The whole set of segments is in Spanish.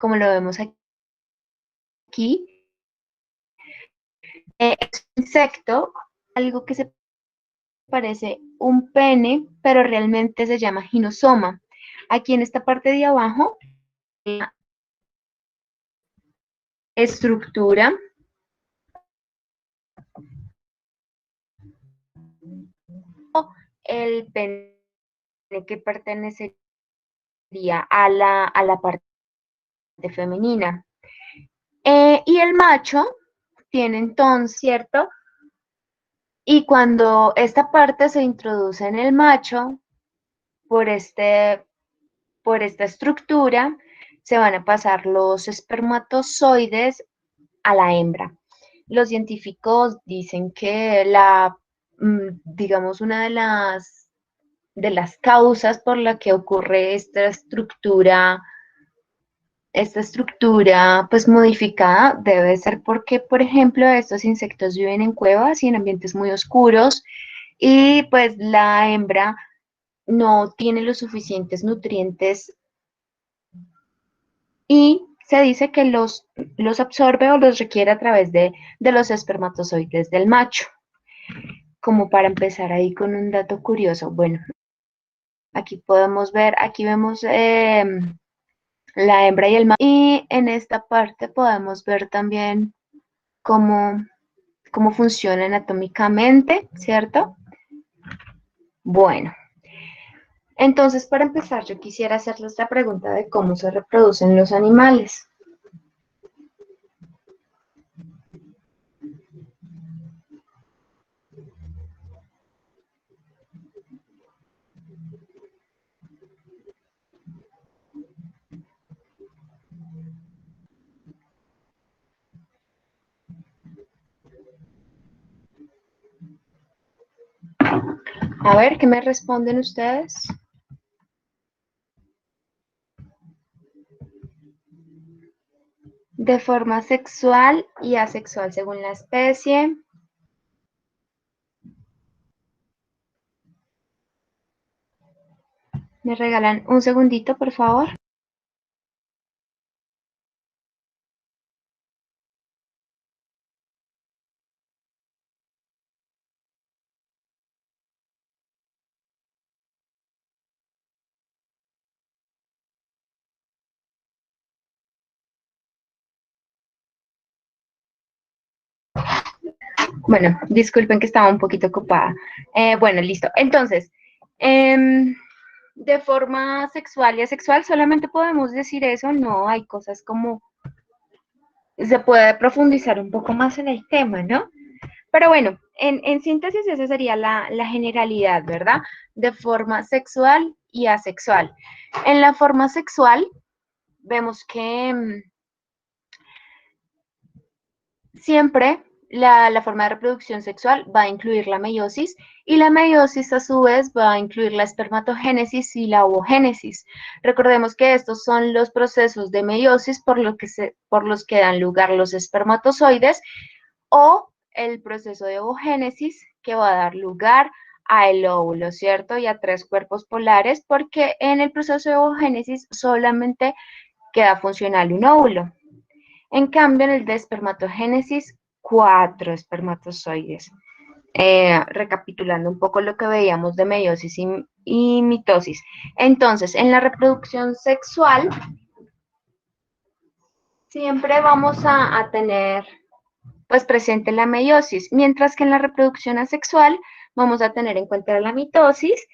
como lo vemos aquí, es un insecto, algo que se parece un pene, pero realmente se llama ginosoma. Aquí en esta parte de abajo, la estructura, el pene que pertenecería a la parte femenina. Y el macho tiene entonces, ¿cierto? Y cuando esta parte se introduce en el macho, por, este, por esta estructura, se van a pasar los espermatozoides a la hembra. Los científicos dicen que digamos, una de las causas por la que ocurre esta estructura pues modificada debe ser porque, por ejemplo, estos insectos viven en cuevas y en ambientes muy oscuros y pues la hembra no tiene los suficientes nutrientes y se dice que los absorbe o los requiere a través de los espermatozoides del macho. Como para empezar ahí con un dato curioso, bueno, aquí podemos ver, aquí vemos la hembra y el macho y en esta parte podemos ver también cómo, cómo funciona anatómicamente, ¿cierto? Bueno, entonces para empezar yo quisiera hacerles la pregunta de cómo se reproducen los animales. A ver, ¿qué me responden ustedes? De forma sexual y asexual según la especie. ¿Me regalan un segundito, por favor? Bueno, disculpen que estaba un poquito ocupada. Bueno, listo. Entonces, de forma sexual y asexual, solamente podemos decir eso, no hay cosas como, se puede profundizar un poco más en el tema, ¿no? Pero bueno, en síntesis esa sería la generalidad, ¿verdad? De forma sexual y asexual. En la forma sexual, vemos que siempre la forma de reproducción sexual va a incluir la meiosis y la meiosis a su vez va a incluir la espermatogénesis y la ovogénesis. Recordemos que estos son los procesos de meiosis por los que dan lugar los espermatozoides o el proceso de ovogénesis que va a dar lugar al óvulo, ¿cierto? Y a 3 cuerpos polares porque en el proceso de ovogénesis solamente queda funcional un óvulo. En cambio, en el de espermatogénesis, 4 espermatozoides. Recapitulando un poco lo que veíamos de meiosis y mitosis. Entonces, en la reproducción sexual, siempre vamos a tener pues presente la meiosis, mientras que en la reproducción asexual vamos a tener en cuenta la mitosis,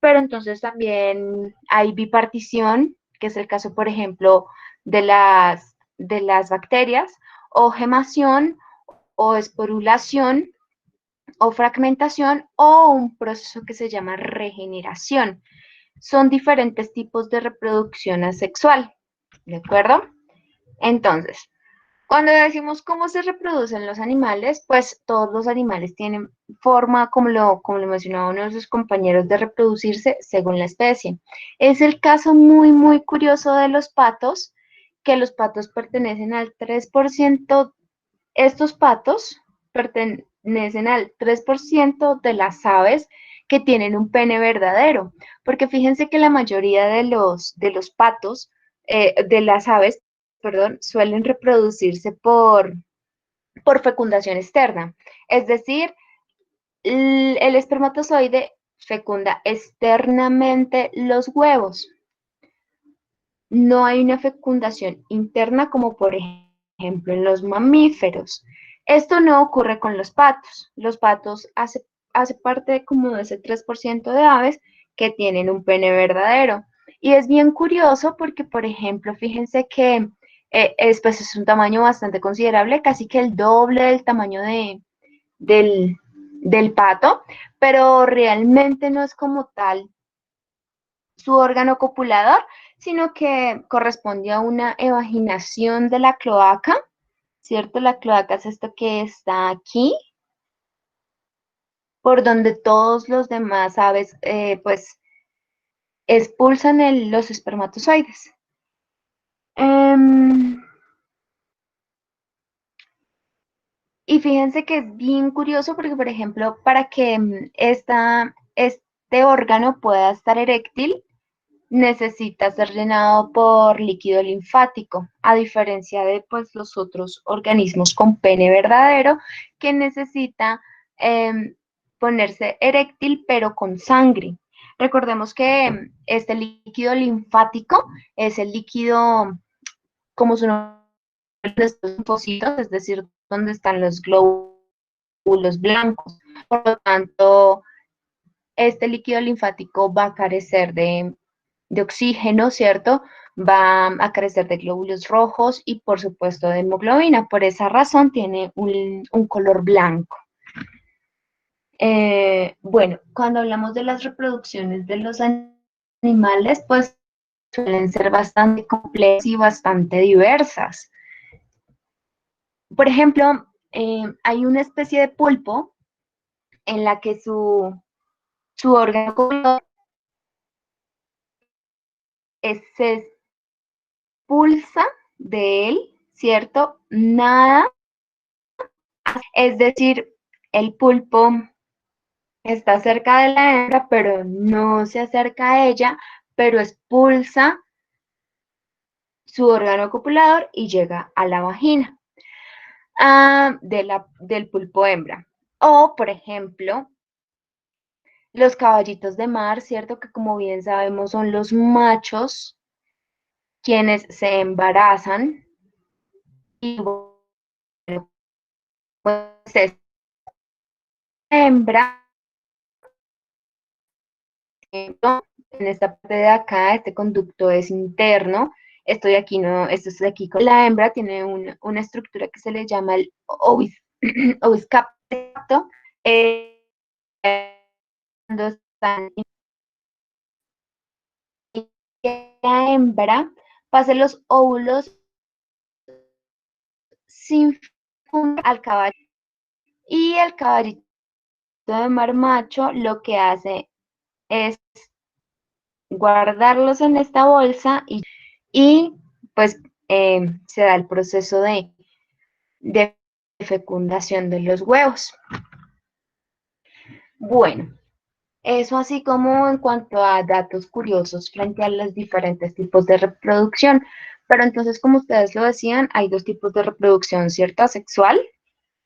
pero entonces también hay bipartición, que es el caso, por ejemplo, de las bacterias, o gemación, o esporulación, o fragmentación, o un proceso que se llama regeneración. Son diferentes tipos de reproducción asexual, ¿de acuerdo? Entonces, cuando decimos cómo se reproducen los animales, pues todos los animales tienen forma, como lo mencionaba uno de sus compañeros, de reproducirse según la especie. Es el caso muy, muy curioso de los patos, que los patos pertenecen al 3%, estos patos pertenecen al 3% de las aves que tienen un pene verdadero, porque fíjense que la mayoría de los patos, de las aves, perdón, suelen reproducirse por fecundación externa. Es decir, el espermatozoide fecunda externamente los huevos. No hay una fecundación interna como por ejemplo en los mamíferos. Esto no ocurre con los patos. Los patos hace parte como de ese 3% de aves que tienen un pene verdadero. Y es bien curioso porque, por ejemplo, fíjense que pues es un tamaño bastante considerable, casi que el doble del tamaño del, del pato, pero realmente no es como tal su órgano copulador, sino que corresponde a una evaginación de la cloaca, ¿cierto? La cloaca es esto que está aquí, por donde todos los demás aves, pues, expulsan los espermatozoides. Um, y fíjense que es bien curioso porque, por ejemplo, para que este órgano pueda estar eréctil, necesita ser llenado por líquido linfático, a diferencia de pues, los otros organismos con pene verdadero que necesita eh, ponerse eréctil pero con sangre. Recordemos que este líquido linfático es el líquido, como su nombre, de estos linfocitos, es decir, donde están los glóbulos blancos. Por lo tanto, este líquido linfático va a carecer de oxígeno, ¿cierto? Va a carecer de glóbulos rojos y por supuesto de hemoglobina. Por esa razón tiene un color blanco. Bueno, cuando hablamos de las reproducciones de los animales, pues suelen ser bastante complejas y bastante diversas. Por ejemplo, hay una especie de pulpo en la que su órgano se expulsa de él, ¿cierto? Nada. Es decir, el pulpo está cerca de la hembra, pero no se acerca a ella, pero expulsa su órgano copulador y llega a la vagina del pulpo hembra. O, por ejemplo, los caballitos de mar, ¿cierto? Que como bien sabemos son los machos quienes se embarazan y bueno, pues esta hembra en esta parte de acá, este conducto es interno, esto de aquí no, esto es de aquí con la hembra, tiene una estructura que se le llama el oviscapto, cuando están la hembra, pasa los óvulos sin funda al caballo, y el caballito de mar macho lo que hace es guardarlos en esta bolsa y pues se da el proceso de fecundación de los huevos. Bueno, eso así como en cuanto a datos curiosos frente a los diferentes tipos de reproducción. Pero entonces, como ustedes lo decían, hay dos tipos de reproducción, ¿cierto? Asexual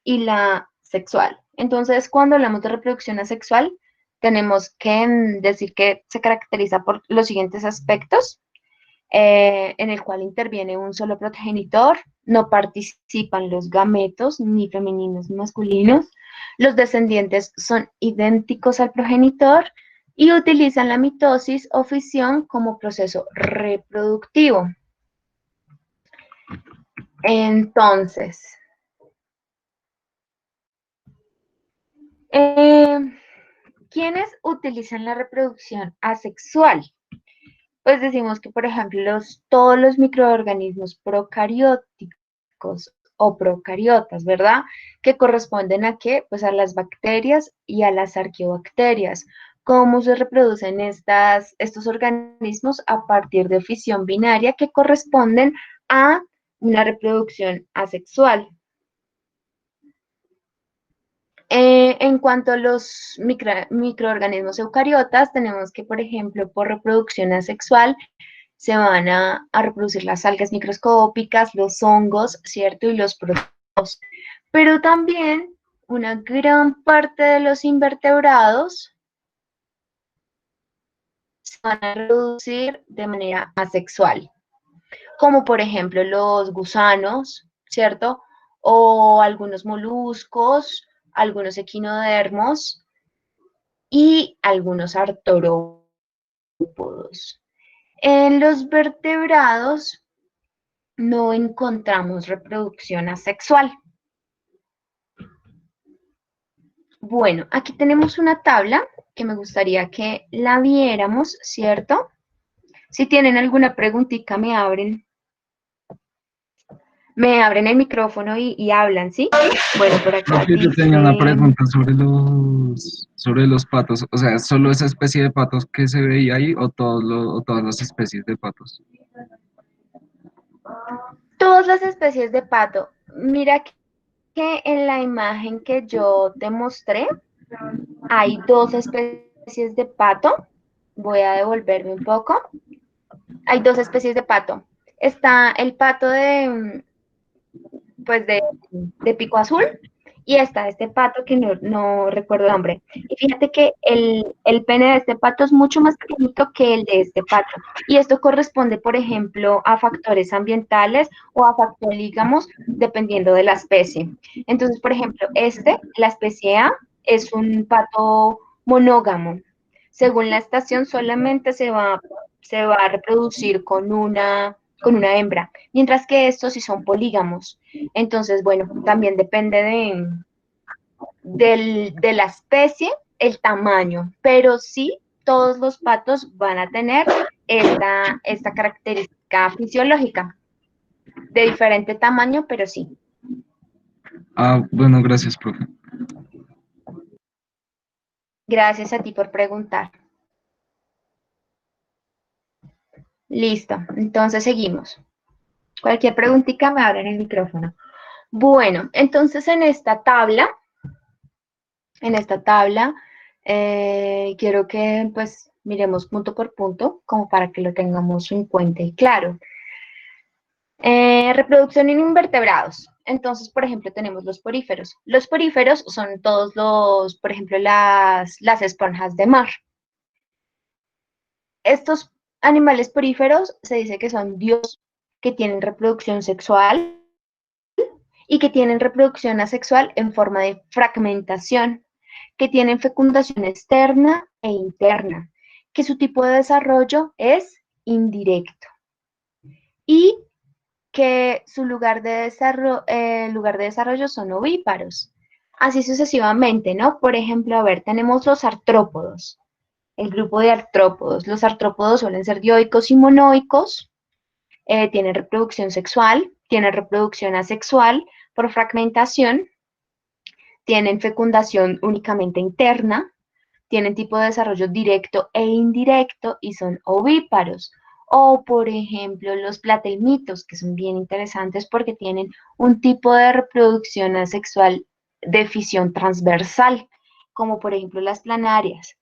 y la sexual. Entonces, cuando hablamos de reproducción asexual, tenemos que decir que se caracteriza por los siguientes aspectos. En el cual interviene un solo progenitor, no participan los gametos, ni femeninos ni masculinos, los descendientes son idénticos al progenitor y utilizan la mitosis o fisión como proceso reproductivo. Entonces, ¿quiénes utilizan la reproducción asexual? Pues decimos que, por ejemplo, todos los microorganismos procarióticos o procariotas, ¿verdad? Que corresponden a qué? Pues a las bacterias y a las arqueobacterias. ¿Cómo se reproducen estos organismos? A partir de fisión binaria que corresponden a una reproducción asexual. En cuanto a los microorganismos eucariotas, tenemos que, por ejemplo, por reproducción asexual, se van a reproducir las algas microscópicas, los hongos, ¿cierto? Y los protozoos. Pero también una gran parte de los invertebrados se van a reproducir de manera asexual, como por ejemplo los gusanos, ¿cierto? O algunos moluscos, algunos equinodermos y algunos artrópodos. En los vertebrados no encontramos reproducción asexual. Bueno, aquí tenemos una tabla que me gustaría que la viéramos, ¿cierto? Si tienen alguna preguntita, me abren el micrófono y hablan, ¿sí? Bueno, por acá Profe, yo tenía una dice, pregunta sobre los patos. O sea, ¿solo esa especie de patos que se veía ahí o, o todas las especies de patos? todas las especies de pato. Mira que en la imagen que yo te mostré hay dos especies de pato. Voy a devolverme un poco. Hay dos especies de pato. Está el pato pues de pico azul y está este pato que no recuerdo el nombre. Y fíjate que el pene de este pato es mucho más pequeñito que el de este pato. Y esto corresponde, por ejemplo, a factores ambientales o a factores, digamos, dependiendo de la especie. Entonces, por ejemplo, la especie A, es un pato monógamo. Según la estación, solamente se va a reproducir con una hembra, mientras que estos sí son polígamos. Entonces, bueno, también depende de la especie, el tamaño, pero sí todos los patos van a tener esta característica fisiológica, de diferente tamaño, pero sí. Ah, bueno, gracias, profe. Gracias a ti por preguntar. Listo, entonces seguimos. Cualquier preguntita me abren el micrófono. Bueno, entonces en esta tabla, quiero que pues miremos punto por punto, como para que lo tengamos en cuenta y claro. Reproducción en invertebrados. Entonces, por ejemplo, tenemos los poríferos. Los poríferos son todos por ejemplo, las esponjas de mar. Estos animales poríferos se dice que son dios que tienen reproducción sexual y que tienen reproducción asexual en forma de fragmentación, que tienen fecundación externa e interna, que su tipo de desarrollo es indirecto y que su lugar de desarrollo son ovíparos. Así sucesivamente, ¿no? Por ejemplo, a ver, tenemos los artrópodos, el grupo de artrópodos. Los artrópodos suelen ser dioicos y monoicos, tienen reproducción sexual, tienen reproducción asexual por fragmentación, tienen fecundación únicamente interna, tienen tipo de desarrollo directo e indirecto y son ovíparos. O, por ejemplo, los platelmitos, que son bien interesantes porque tienen un tipo de reproducción asexual de fisión transversal, como por ejemplo las planarias.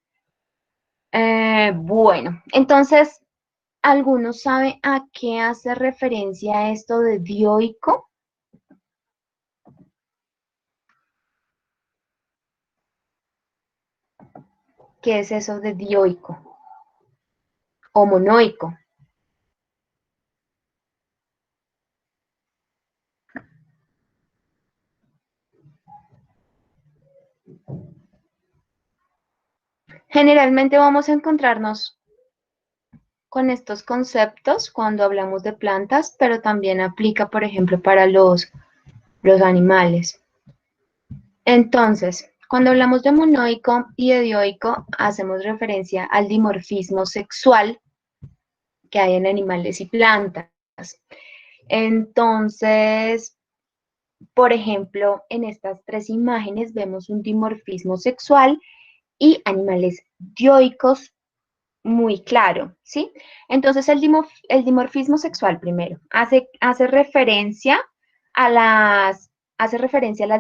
Bueno, entonces, ¿algunos saben a qué hace referencia esto de dioico? ¿Qué es eso de dioico o monoico? Generalmente vamos a encontrarnos con estos conceptos cuando hablamos de plantas, pero también aplica, por ejemplo, para los animales. Entonces, cuando hablamos de monoico y de dioico, hacemos referencia al dimorfismo sexual que hay en animales y plantas. Entonces, por ejemplo, en estas tres imágenes vemos un dimorfismo sexual y animales dioicos muy claro, ¿sí? Entonces, el dimorfismo sexual primero hace referencia a las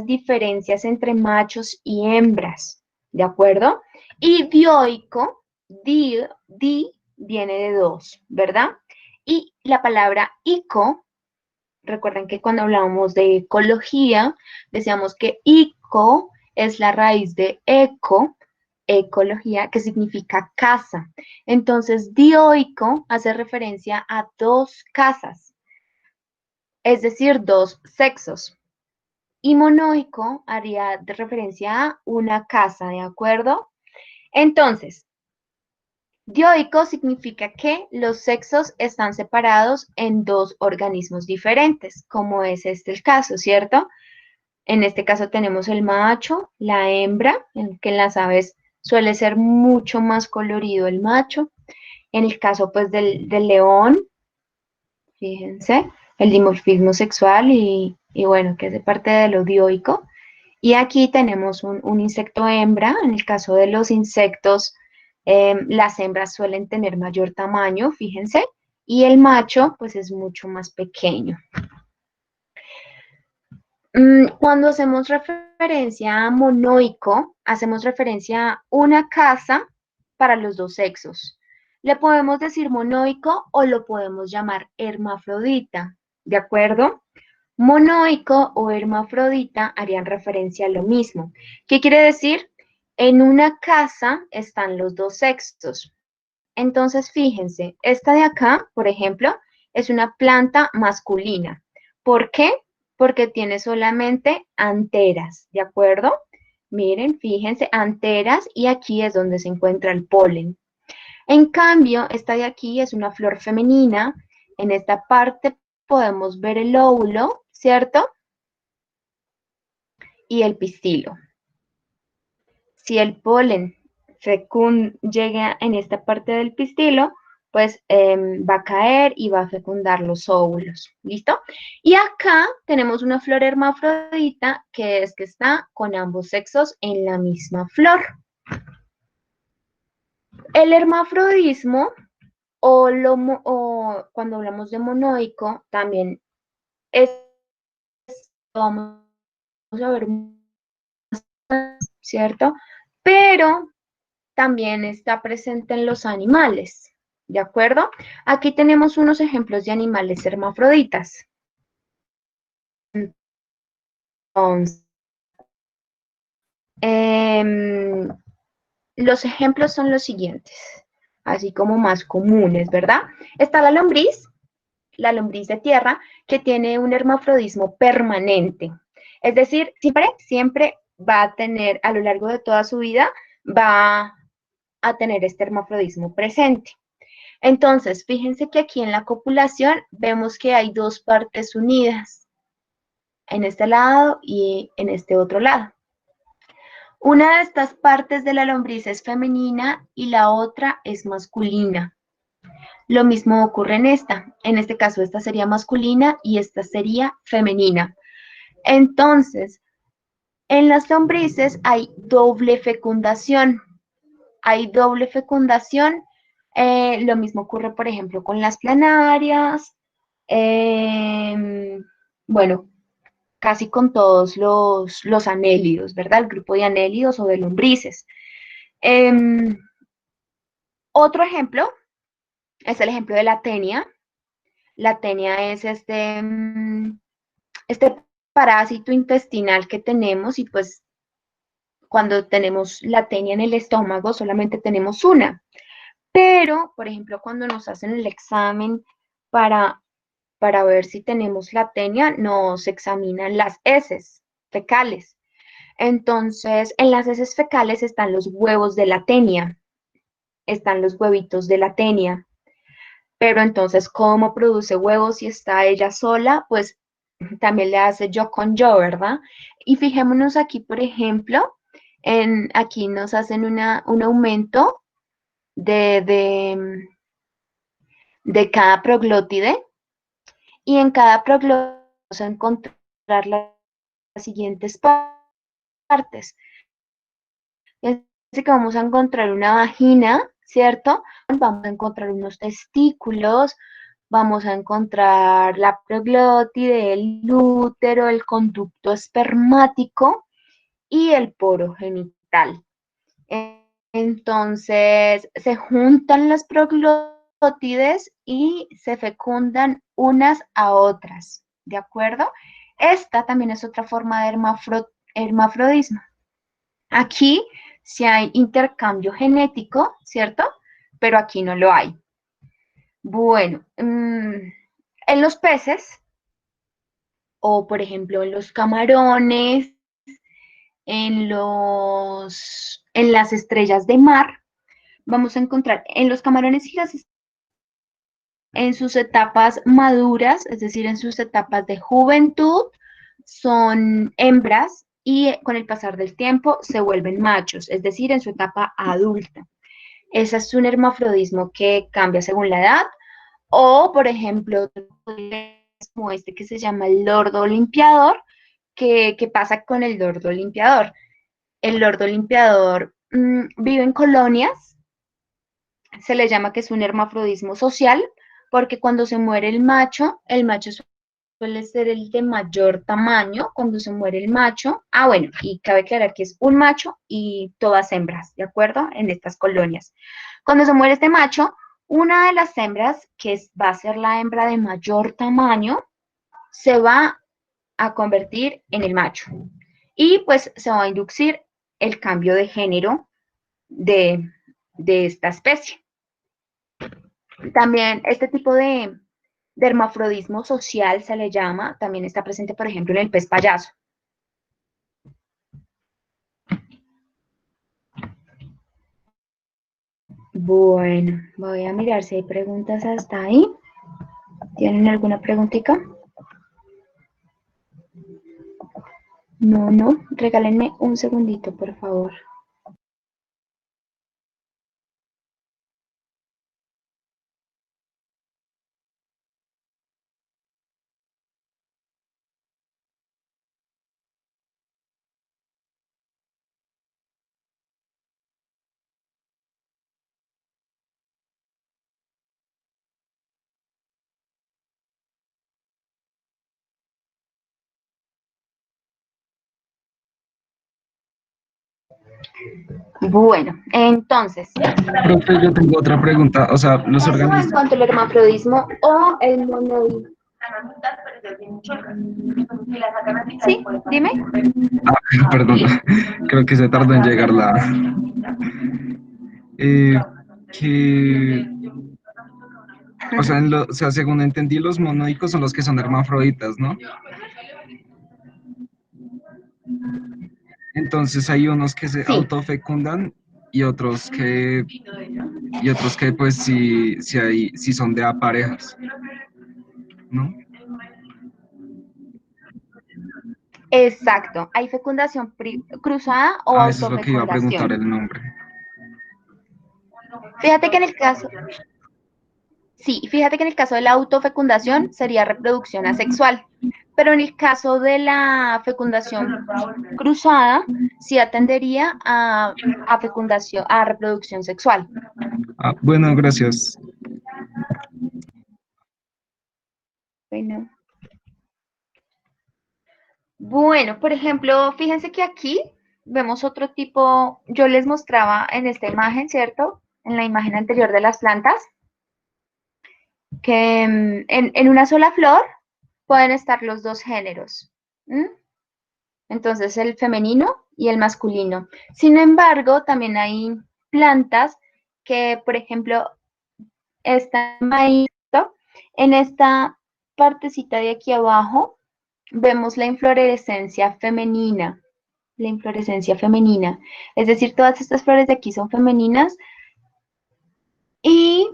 diferencias entre machos y hembras, ¿de acuerdo? Y dioico, di viene de dos, ¿verdad? Y la palabra ico, recuerden que cuando hablábamos de ecología, decíamos que ico es la raíz de eco, ecología, que significa casa. Entonces, dioico hace referencia a dos casas, es decir, dos sexos. Y monoico haría de referencia a una casa, ¿de acuerdo? Entonces, dioico significa que los sexos están separados en dos organismos diferentes, como es este el caso, ¿cierto? En este caso tenemos el macho, la hembra, en que en las aves suele ser mucho más colorido el macho. En el caso pues del león, fíjense, el dimorfismo sexual y bueno, que es de parte de lo dioico. Y aquí tenemos un insecto hembra, en el caso de los insectos, las hembras suelen tener mayor tamaño, fíjense, y el macho pues es mucho más pequeño. Cuando hacemos referencia a monoico, hacemos referencia a una casa para los dos sexos. Le podemos decir monoico o lo podemos llamar hermafrodita, ¿de acuerdo? Monoico o hermafrodita harían referencia a lo mismo. ¿Qué quiere decir? En una casa están los dos sexos. Entonces, fíjense, esta de acá, por ejemplo, es una planta masculina. ¿Por qué? Porque tiene solamente anteras, ¿de acuerdo? Miren, fíjense, anteras y aquí es donde se encuentra el polen. En cambio, esta de aquí es una flor femenina. En esta parte podemos ver el óvulo, ¿cierto? Y el pistilo. Si el polen llega en esta parte del pistilo, pues va a caer y va a fecundar los óvulos, ¿listo? Y acá tenemos una flor hermafrodita que es que está con ambos sexos en la misma flor. El hermafrodismo o cuando hablamos de monoico también es, vamos a ver, ¿cierto? Pero también está presente en los animales, ¿de acuerdo? Aquí tenemos unos ejemplos de animales hermafroditas. Entonces, los ejemplos son los siguientes, así como más comunes, ¿verdad? Está la lombriz de tierra, que tiene un hermafrodismo permanente. Es decir, siempre va a tener, a lo largo de toda su vida, va a tener este hermafrodismo presente. Entonces, fíjense que aquí en la copulación vemos que hay dos partes unidas, en este lado y en este otro lado. Una de estas partes de la lombriz es femenina y la otra es masculina. Lo mismo ocurre en este caso esta sería masculina y esta sería femenina. Entonces, en las lombrices hay doble fecundación. Lo mismo ocurre, por ejemplo, con las planarias, bueno, casi con todos los anélidos, ¿verdad? El grupo de anélidos o de lombrices. Otro ejemplo es el ejemplo de la tenia. La tenia es este parásito intestinal que tenemos y pues cuando tenemos la tenia en el estómago solamente tenemos una. Pero, por ejemplo, cuando nos hacen el examen para, para ver si tenemos la tenia, nos examinan las heces fecales. Entonces, en las heces fecales están los huevos de la tenia, están los huevitos de la tenia. Pero entonces, ¿cómo produce huevos si está ella sola? Pues también le hace yo con yo, ¿verdad? Y fijémonos aquí, por ejemplo, aquí nos hacen un aumento de, de cada proglótide y en cada proglótide vamos a encontrar las siguientes partes. Así que vamos a encontrar una vagina, ¿cierto? Vamos a encontrar unos testículos, vamos a encontrar la proglótide, el útero, el conducto espermático y el poro genital. Entonces, se juntan las proglótides monótides y se fecundan unas a otras, ¿de acuerdo? Esta también es otra forma de hermafrodismo. Aquí sí hay intercambio genético, ¿cierto? Pero aquí no lo hay. Bueno, en los peces, o por ejemplo en los camarones, en las estrellas de mar, vamos a encontrar en los camarones y en sus etapas maduras, es decir, en sus etapas de juventud, son hembras y con el pasar del tiempo se vuelven machos, es decir, en su etapa adulta. Ese es un hermafrodismo que cambia según la edad, o por ejemplo, como este que se llama el lordo limpiador, ¿qué pasa con el lordo limpiador? El lordo limpiador vive en colonias, se le llama que es un hermafrodismo social, porque cuando se muere el macho suele ser el de mayor tamaño, cuando se muere el macho. Ah, bueno, y cabe aclarar que es un macho y todas hembras, ¿de acuerdo? En estas colonias. Cuando se muere este macho, una de las hembras, va a ser la hembra de mayor tamaño, se va a convertir en el macho. Y pues se va a inducir el cambio de género de, de esta especie. También este tipo de hermafrodismo social se le llama, también está presente, por ejemplo, en el pez payaso. Bueno, voy a mirar si hay preguntas hasta ahí. ¿Tienen alguna preguntita? No, regálenme un segundito, por favor. Bueno, entonces, Profe, yo tengo otra pregunta. O sea, los eso en organismos. cuanto al hermafrodismo o el monoidismo. Sí, dime. Ah, perdón, creo que se tardó en llegar la. Eh, que. O sea, o sea, según entendí, los monoicos son los que son hermafroditas, ¿no? Entonces hay unos que se Sí, autofecundan y otros que pues sí son de a parejas, ¿no? exacto. Hay fecundación cruzada o Ah, eso es lo que iba a preguntar autofecundación. el nombre. Fíjate que en el caso, sí, fíjate que en el caso de la autofecundación sería reproducción asexual, pero en el caso de la fecundación cruzada sí atendería fecundación, a reproducción sexual. Ah, bueno, gracias. Bueno. Bueno, por ejemplo, fíjense que aquí vemos otro tipo, yo les mostraba en esta imagen, ¿cierto? En la imagen anterior de las plantas, que en una sola flor pueden estar los dos géneros. ¿M? Entonces, el femenino y el masculino. Sin embargo, también hay plantas que, por ejemplo, esta maíz, en esta partecita de aquí abajo, vemos la inflorescencia femenina. La inflorescencia femenina. Es decir, todas estas flores de aquí son femeninas. Y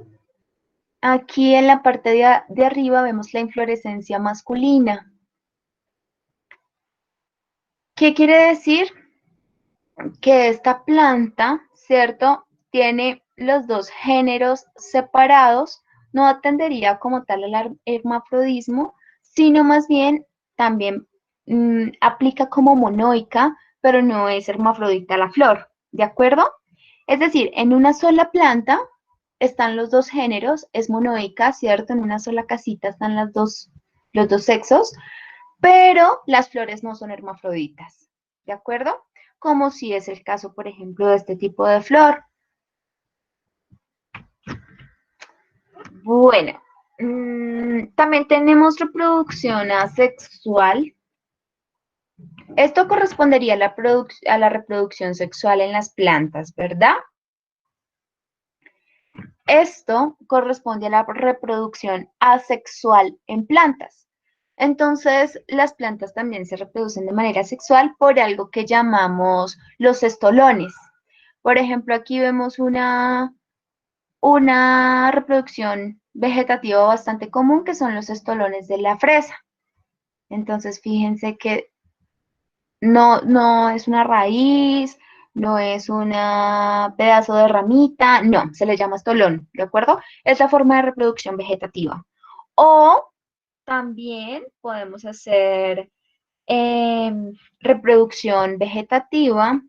aquí en la parte de arriba vemos la inflorescencia masculina. ¿Qué quiere decir? Que esta planta, ¿cierto? Tiene los dos géneros separados, no atendería como tal al hermafrodismo, sino más bien también aplica como monoica, pero no es hermafrodita la flor, ¿de acuerdo? Es decir, en una sola planta están los dos géneros, es monoica, ¿cierto? En una sola casita están los dos sexos, pero las flores no son hermafroditas, ¿de acuerdo? Como si es el caso, por ejemplo, de este tipo de flor. Bueno, también tenemos reproducción asexual. Esto correspondería a a la reproducción sexual en las plantas, ¿verdad? Esto corresponde a la reproducción asexual en plantas. Entonces, las plantas también se reproducen de manera sexual por algo que llamamos los estolones. Por ejemplo, aquí vemos una reproducción vegetativa bastante común que son los estolones de la fresa. Entonces, fíjense que no es una raíz, no es un pedazo de ramita, no, se le llama estolón, ¿de acuerdo? Es la forma de reproducción vegetativa. O también podemos hacer reproducción vegetativa,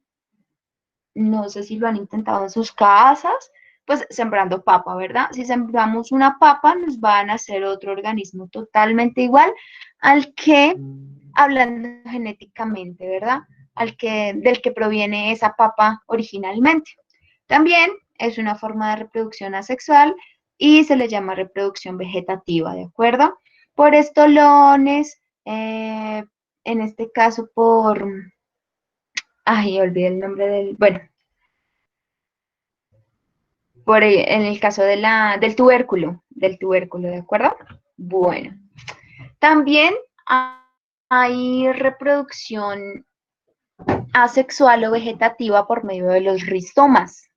no sé si lo han intentado en sus casas, pues sembrando papa, ¿verdad? Si sembramos una papa, nos van a hacer otro organismo totalmente igual al que, hablando genéticamente, ¿verdad? Del que proviene esa papa originalmente. También es una forma de reproducción asexual y se le llama reproducción vegetativa, ¿de acuerdo? Por estolones, en este caso ay, olvidé el nombre bueno, en el caso del tubérculo, ¿de acuerdo? Bueno, también hay reproducción asexual o vegetativa por medio de los rizomas.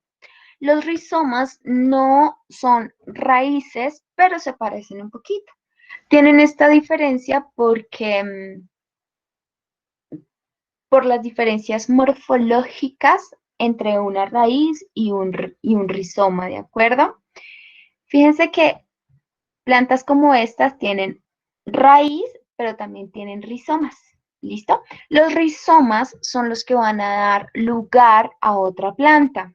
Los rizomas no son raíces, pero se parecen un poquito. Tienen esta diferencia porque por las diferencias morfológicas entre una raíz y un rizoma, ¿de acuerdo? Fíjense que plantas como estas tienen raíz, pero también tienen rizomas. ¿Listo? Los rizomas son los que van a dar lugar a otra planta.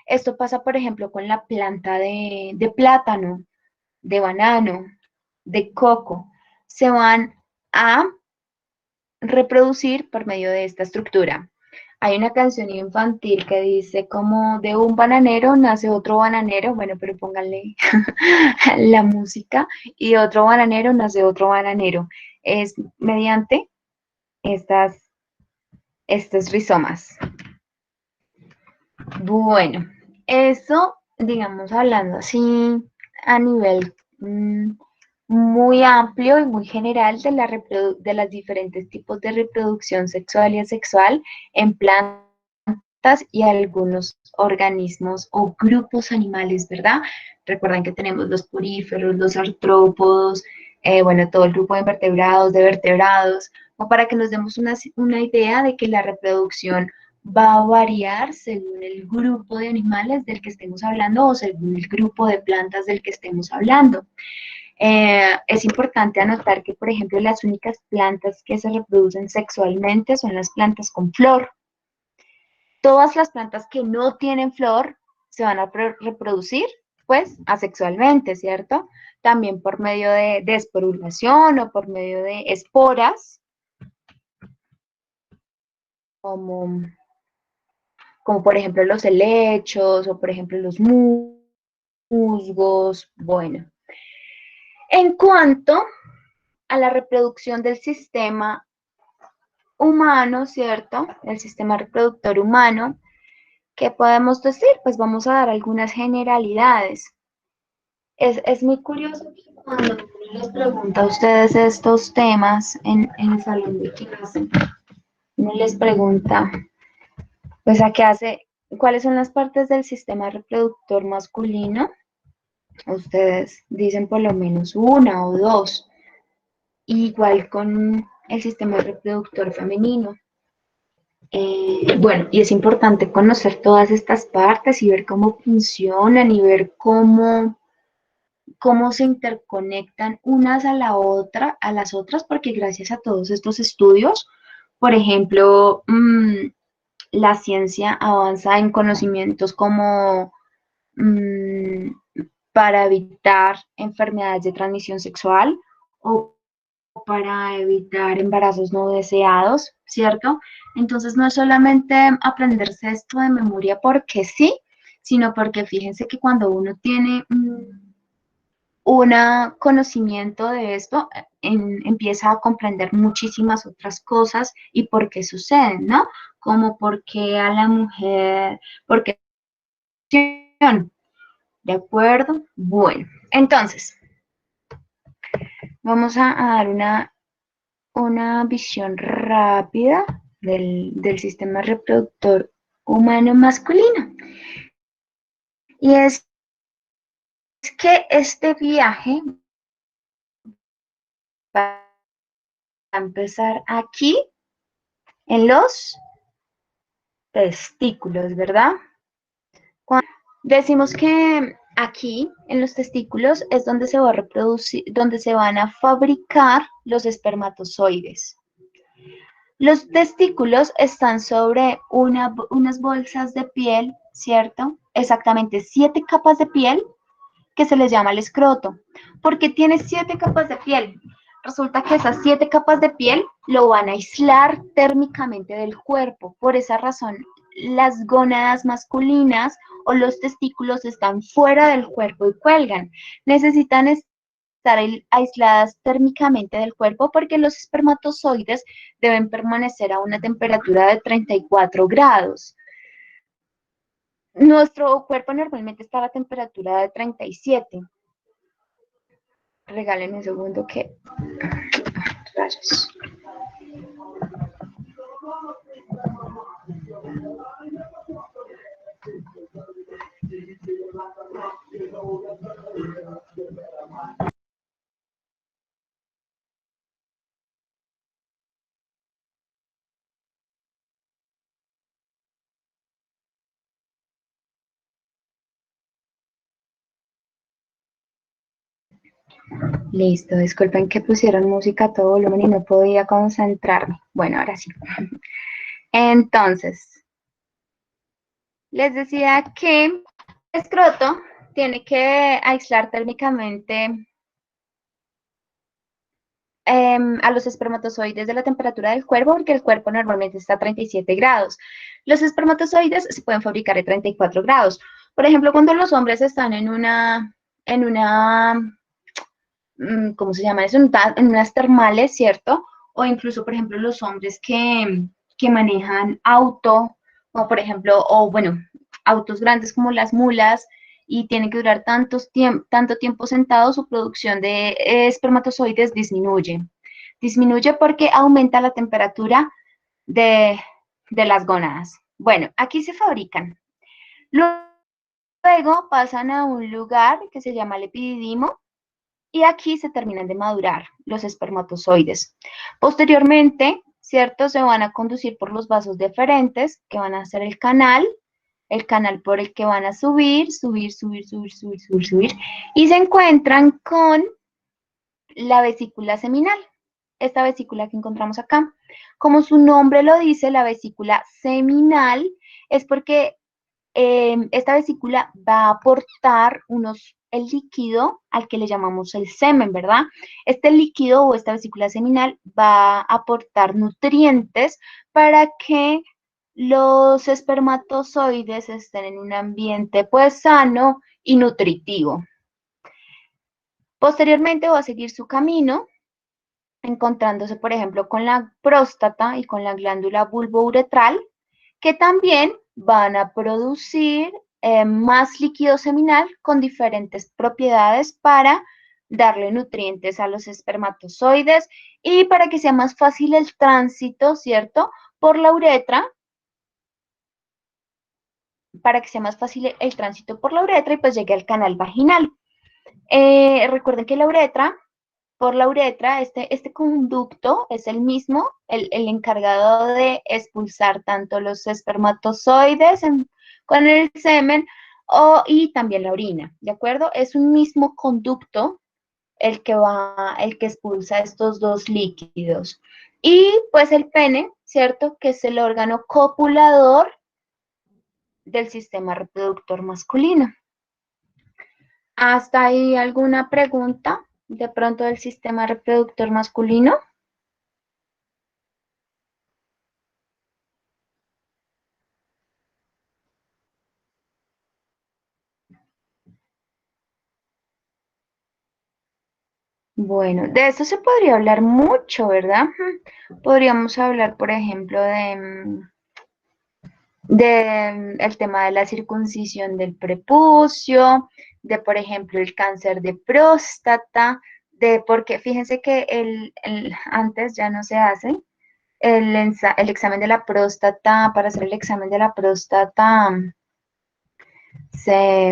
Esto pasa, por ejemplo, con la planta de plátano, de banano, de coco. Se van a reproducir por medio de esta estructura. Hay una canción infantil que dice como de un bananero nace otro bananero, bueno, pero pónganle la música, y de otro bananero nace otro bananero. Es mediante estos rizomas. Bueno, eso, digamos, hablando así a nivel muy amplio y muy general de los diferentes tipos de reproducción sexual y asexual en plantas y algunos organismos o grupos animales, ¿verdad? Recuerden que tenemos los poríferos, los artrópodos, bueno, todo el grupo de invertebrados, de vertebrados, o para que nos demos una idea de que la reproducción va a variar según el grupo de animales del que estemos hablando o según el grupo de plantas del que estemos hablando. Es importante anotar que, por ejemplo, las únicas plantas que se reproducen sexualmente son las plantas con flor. Todas las plantas que no tienen flor se van a reproducir, pues, asexualmente, ¿cierto? También por medio de esporulación o por medio de esporas, como, como por ejemplo los helechos o por ejemplo los musgos. Bueno, en cuanto a la reproducción del sistema humano, ¿cierto? El sistema reproductor humano, ¿qué podemos decir? Pues vamos a dar algunas generalidades. Es muy curioso que cuando uno les pregunta a ustedes estos temas en el salón de clase, uno les pregunta, pues, ¿a qué hace? ¿Cuáles son las partes del sistema reproductor masculino? Ustedes dicen por lo menos una o dos. Igual con el sistema reproductor femenino. Bueno, y es importante conocer todas estas partes y ver cómo funcionan y ver cómo se interconectan unas a las otras, porque gracias a todos estos estudios, por ejemplo, la ciencia avanza en conocimientos como mm, para evitar enfermedades de transmisión sexual o para evitar embarazos no deseados, ¿cierto? Entonces no es solamente aprenderse esto de memoria porque sí, sino porque fíjense que cuando uno tiene un conocimiento de esto, empieza a comprender muchísimas otras cosas y por qué suceden, ¿no? Como por qué a la mujer, por qué, ¿de acuerdo? Bueno, entonces, vamos a dar una visión rápida del sistema reproductor humano masculino. Y es que este viaje va a empezar aquí en los testículos, ¿verdad? Cuando decimos que aquí en los testículos es donde se va a reproducir, donde se van a fabricar los espermatozoides. Los testículos están sobre unas bolsas de piel, ¿cierto? Exactamente 7 capas de piel que se les llama el escroto. ¿Por qué tiene 7 capas de piel? Resulta que esas 7 capas de piel lo van a aislar térmicamente del cuerpo. Por esa razón, las gónadas masculinas o los testículos están fuera del cuerpo y cuelgan. Necesitan estar aisladas térmicamente del cuerpo porque los espermatozoides deben permanecer a una temperatura de 34 grados. Nuestro cuerpo normalmente está a la temperatura de 37. Regálenme un segundo que... Rayos. Listo, disculpen que pusieron música a todo volumen y no podía concentrarme. Bueno, ahora sí. Entonces, les decía que el escroto tiene que aislar térmicamente a los espermatozoides de la temperatura del cuerpo, porque el cuerpo normalmente está a 37 grados. Los espermatozoides se pueden fabricar a 34 grados. Por ejemplo, cuando los hombres están ¿cómo se llama eso? En unas termales, ¿cierto? O incluso, por ejemplo, los hombres que manejan auto, o por ejemplo, o bueno, autos grandes como las mulas, y tienen que durar tanto tiempo sentados, su producción de espermatozoides disminuye. Disminuye porque aumenta la temperatura de, de las gónadas. Bueno, aquí se fabrican. Luego pasan a un lugar que se llama el epididimo, y aquí se terminan de madurar los espermatozoides. Posteriormente, ¿cierto? Se van a conducir por los vasos deferentes, que van a ser el canal por el que van a subir, y se encuentran con la vesícula seminal. Esta vesícula que encontramos acá. Como su nombre lo dice, la vesícula seminal es porque esta vesícula va a aportar el líquido al que le llamamos el semen, ¿verdad? Este líquido o esta vesícula seminal va a aportar nutrientes para que los espermatozoides estén en un ambiente pues sano y nutritivo. Posteriormente va a seguir su camino, encontrándose, por ejemplo, con la próstata y con la glándula bulbouretral, que también van a producir más líquido seminal con diferentes propiedades para darle nutrientes a los espermatozoides y para que sea más fácil el tránsito, ¿cierto? Por la uretra, para que sea más fácil el tránsito por la uretra y pues llegue al canal vaginal. Recuerden que la uretra, por la uretra, este conducto es el mismo, el encargado de expulsar tanto los espermatozoides con el semen y también la orina, ¿de acuerdo? Es un mismo conducto el que expulsa estos dos líquidos. Y pues el pene, ¿cierto? Que es el órgano copulador del sistema reproductor masculino. ¿Hasta ahí alguna pregunta de pronto del sistema reproductor masculino? Bueno, de esto se podría hablar mucho, ¿verdad? Podríamos hablar, por ejemplo, de el tema de la circuncisión del prepucio, de, por ejemplo, el cáncer de próstata, de porque fíjense que antes ya no se hace el examen de la próstata. Para hacer el examen de la próstata, se,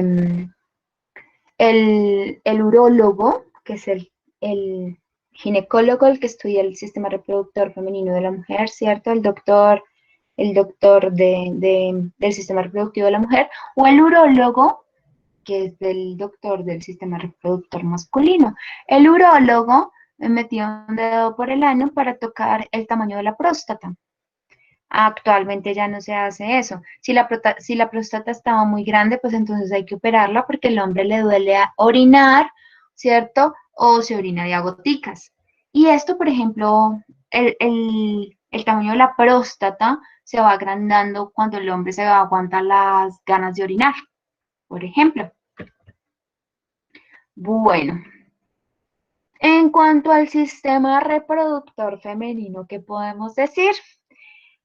el urólogo, que es el ginecólogo, el que estudia el sistema reproductor femenino de la mujer, ¿cierto? El doctor del sistema reproductivo de la mujer, o el urólogo, que es el doctor del sistema reproductor masculino. El urólogo me metió un dedo por el ano para tocar el tamaño de la próstata. Actualmente ya no se hace eso. Si la próstata estaba muy grande, pues entonces hay que operarla porque el hombre le duele a orinar, ¿cierto? O se orina de a goticas. Y esto, por ejemplo, el tamaño de la próstata se va agrandando cuando el hombre se aguanta las ganas de orinar, por ejemplo. Bueno, en cuanto al sistema reproductor femenino, ¿qué podemos decir?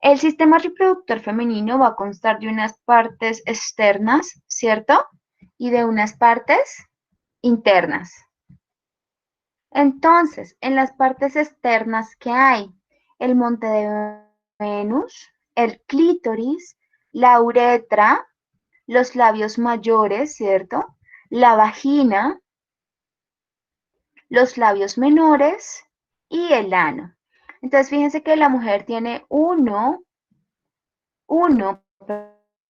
El sistema reproductor femenino va a constar de unas partes externas, ¿cierto? Y de unas partes internas. Entonces, en las partes externas, ¿qué hay? El monte de Venus, el clítoris, la uretra, los labios mayores, ¿cierto? La vagina, los labios menores y el ano. Entonces, fíjense que la mujer tiene uno,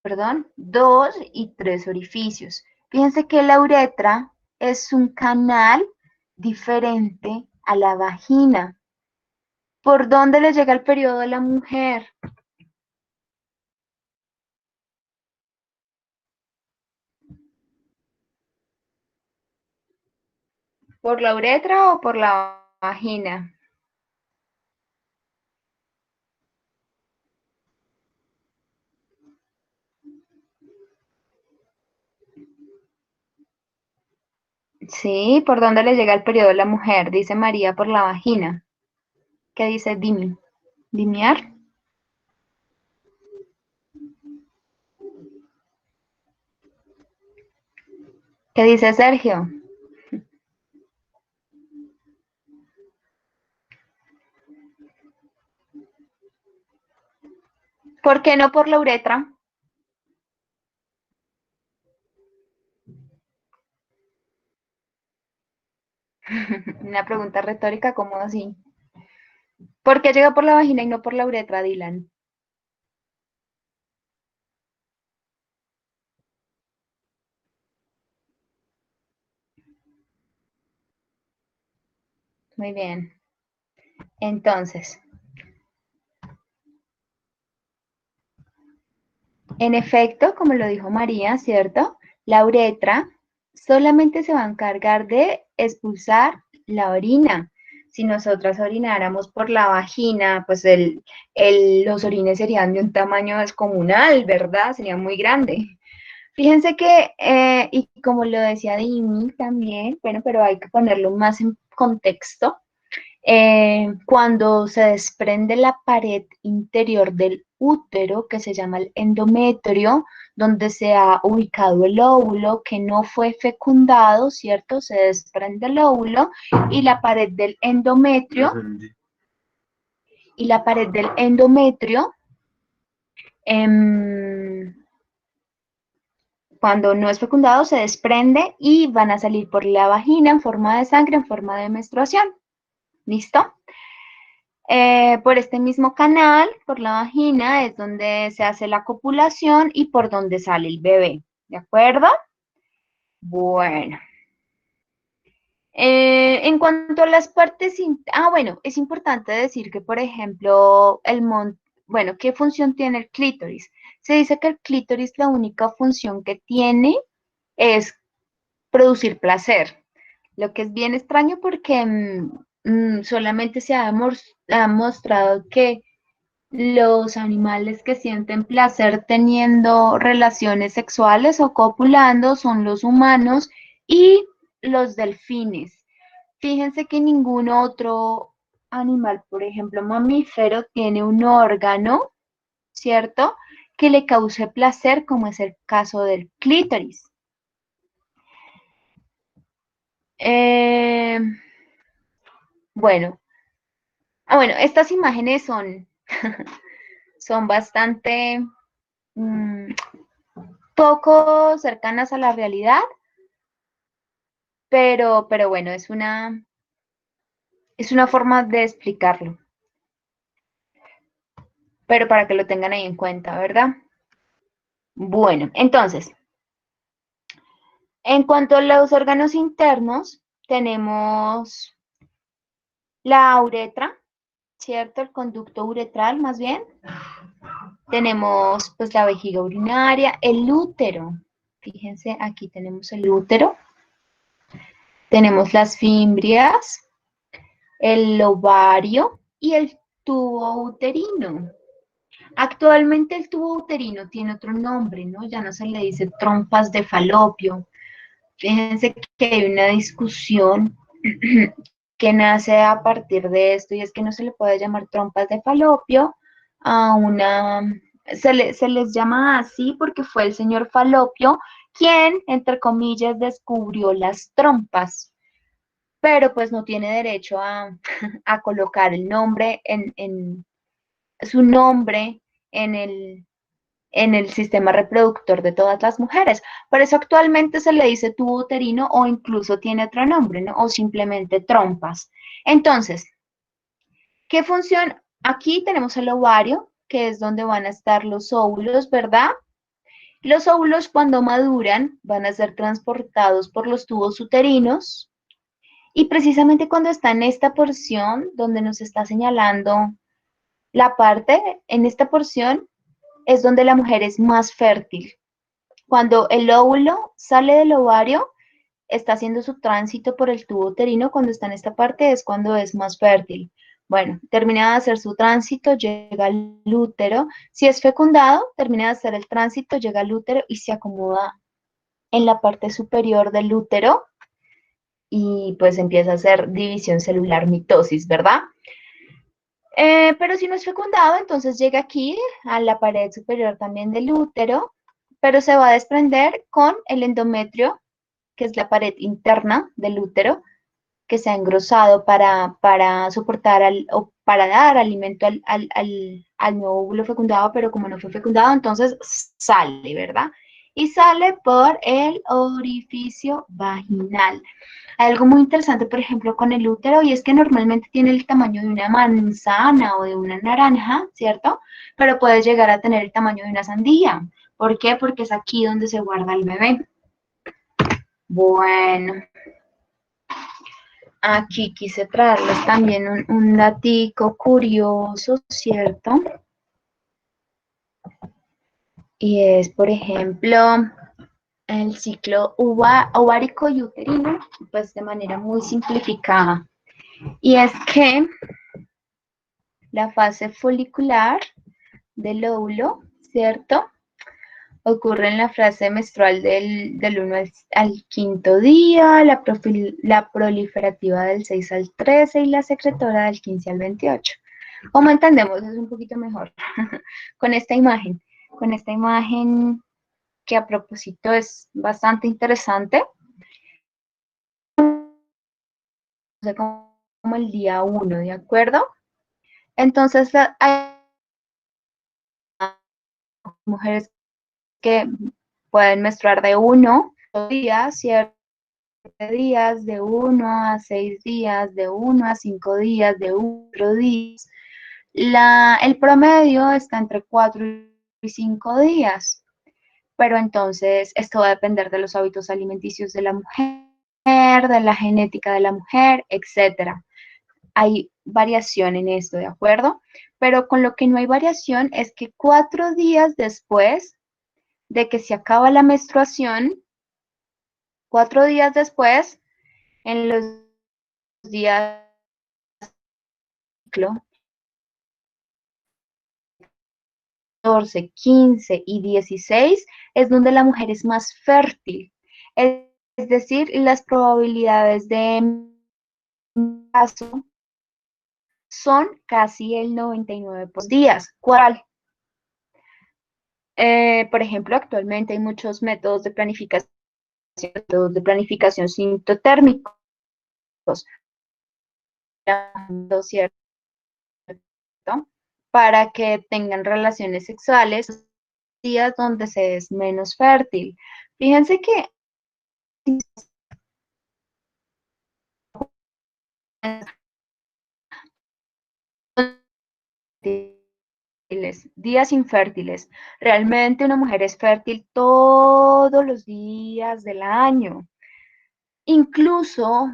perdón, dos y tres orificios. Fíjense que la uretra es un canal diferente a la vagina. ¿Por dónde le llega el periodo a la mujer? ¿Por la uretra o por la vagina? Sí, ¿por dónde le llega el periodo a la mujer? Dice María por la vagina. ¿Qué dice Dimi? ¿Dimiar? ¿Qué dice Sergio? ¿Por qué no por la uretra? Una pregunta retórica, ¿cómo así? ¿Por qué llega por la vagina y no por la uretra, Dylan? Muy bien. Entonces, en efecto, como lo dijo María, ¿cierto? La uretra solamente se va a encargar de expulsar la orina. Si nosotras orináramos por la vagina, pues los orines serían de un tamaño descomunal, ¿verdad? Sería muy grande. Fíjense que, y como lo decía Dimi también, bueno, pero hay que ponerlo más en contexto. Cuando se desprende la pared interior del útero, que se llama el endometrio, donde se ha ubicado el óvulo que no fue fecundado, ¿cierto? Se desprende el óvulo y la pared del endometrio, em, cuando no es fecundado, se desprende y van a salir por la vagina en forma de sangre, en forma de menstruación. ¿Listo? Por este mismo canal, por la vagina, es donde se hace la copulación y por donde sale el bebé. ¿De acuerdo? Bueno. En cuanto a las partes, bueno, es importante decir que, por ejemplo, bueno, ¿qué función tiene el clítoris? Se dice que el clítoris la única función que tiene es producir placer, lo que es bien extraño porque solamente se ha mostrado que los animales que sienten placer teniendo relaciones sexuales o copulando son los humanos y los delfines. Fíjense que ningún otro animal, por ejemplo, mamífero, tiene un órgano, ¿cierto? Que le cause placer, como es el caso del clítoris. Eh, bueno, bueno, estas imágenes son bastante mm, poco cercanas a la realidad, pero bueno, es una forma de explicarlo, pero para que lo tengan ahí en cuenta, ¿verdad? Bueno, entonces, en cuanto a los órganos internos, tenemos la uretra, ¿cierto? El conducto uretral, más bien. Tenemos pues la vejiga urinaria, el útero. Fíjense, aquí tenemos el útero. Tenemos las fimbrias, el ovario y el tubo uterino. Actualmente el tubo uterino tiene otro nombre, ¿no? Ya no se le dice trompas de falopio. Fíjense que hay una discusión que nace a partir de esto y es que no se le puede llamar trompas de falopio a una... se les llama así porque fue el señor Falopio quien, entre comillas, descubrió las trompas, pero pues no tiene derecho a colocar el nombre en su nombre en el sistema reproductor de todas las mujeres. Por eso actualmente se le dice tubo uterino o incluso tiene otro nombre, ¿no? O simplemente trompas. Entonces, ¿qué función? Aquí tenemos el ovario, que es donde van a estar los óvulos, ¿verdad? Los óvulos cuando maduran van a ser transportados por los tubos uterinos y precisamente cuando está en esta porción donde nos está señalando la parte, en esta porción es donde la mujer es más fértil. Cuando el óvulo sale del ovario, está haciendo su tránsito por el tubo uterino, cuando está en esta parte es cuando es más fértil. Bueno, termina de hacer su tránsito, llega al útero. Si es fecundado, termina de hacer el tránsito, llega al útero y se acomoda en la parte superior del útero y pues empieza a hacer división celular, mitosis, ¿verdad? Pero si no es fecundado, entonces llega aquí a la pared superior también del útero, pero se va a desprender con el endometrio, que es la pared interna del útero, que se ha engrosado para soportar o para dar alimento al nuevo óvulo fecundado, pero como no fue fecundado, entonces sale, ¿verdad? Y sale por el orificio vaginal. Algo muy interesante, por ejemplo, con el útero, y es que normalmente tiene el tamaño de una manzana o de una naranja, ¿cierto? Pero puede llegar a tener el tamaño de una sandía. ¿Por qué? Porque es aquí donde se guarda el bebé. Bueno, aquí quise traerles también un datico curioso, ¿cierto? Y es, por ejemplo, el ciclo ovárico y uterino, pues de manera muy simplificada. Y es que la fase folicular del óvulo, ¿cierto? Ocurre en la fase menstrual del 1 al 5.º día, la proliferativa del 6 al 13 y la secretora del 15 al 28. ¿Cómo entendemos? Es un poquito mejor con esta imagen. Con esta imagen que a propósito es bastante interesante. Como el día 1, ¿de acuerdo? Entonces hay mujeres que pueden menstruar de 1 a 2 días, ¿cierto? Días, de 1 a 6 días, de 1 a 5 días, de 4 días. El promedio está entre 4 y 5 días, pero entonces esto va a depender de los hábitos alimenticios de la mujer, de la genética de la mujer, etcétera. Hay variación en esto, ¿de acuerdo? Pero con lo que no hay variación es que 4 días después de que se acaba la menstruación, 4 días después, en los días 14, 15 y 16 es donde la mujer es más fértil. Es decir, las probabilidades de caso son casi el 99% días. ¿Cuál? Por ejemplo, actualmente hay muchos métodos de planificación sintotérmicos, ¿cierto? Para que tengan relaciones sexuales días donde se es menos fértil. Fíjense que días infértiles. Realmente una mujer es fértil todos los días del año. Incluso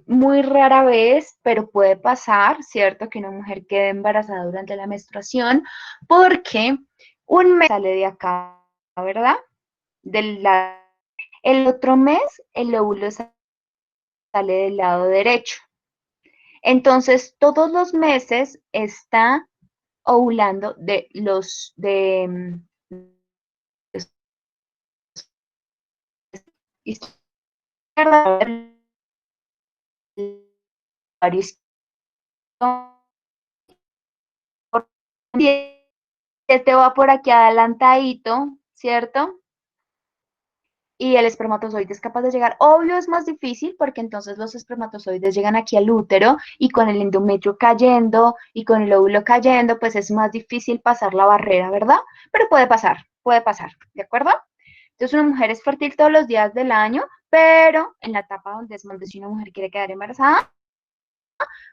muy rara vez, pero puede pasar, ¿cierto? Que una mujer quede embarazada durante la menstruación porque un mes sale de acá, ¿verdad? Del lado. El otro mes el óvulo sale del lado derecho. Entonces, todos los meses está ovulando de los de izquierda, este va por aquí adelantadito, ¿cierto? Y el espermatozoide es capaz de llegar. Obvio es más difícil porque entonces los espermatozoides llegan aquí al útero y con el endometrio cayendo y con el óvulo cayendo, pues es más difícil pasar la barrera, ¿verdad? Pero puede pasar, ¿de acuerdo? Entonces una mujer es fértil todos los días del año, pero en la etapa donde si una mujer quiere quedar embarazada,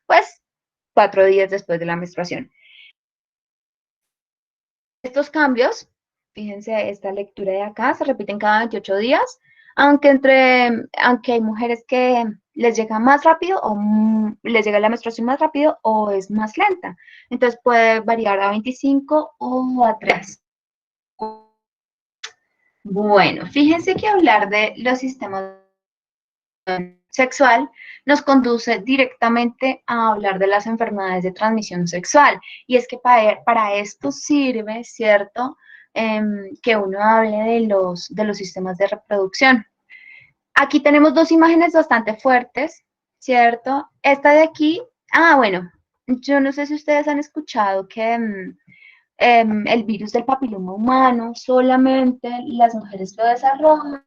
pues 4 días después de la menstruación. Estos cambios, fíjense, esta lectura de acá se repiten cada 28 días, aunque hay mujeres que les llega más rápido o les llega la menstruación más rápido o es más lenta. Entonces puede variar a 25 o a 3. Bueno, fíjense que hablar de los sistemas sexual nos conduce directamente a hablar de las enfermedades de transmisión sexual. Y es que para esto sirve, ¿cierto? Que uno hable de los sistemas de reproducción. Aquí tenemos dos imágenes bastante fuertes, ¿cierto? Esta de aquí, bueno, yo no sé si ustedes han escuchado que el virus del papiloma humano solamente las mujeres lo desarrollan,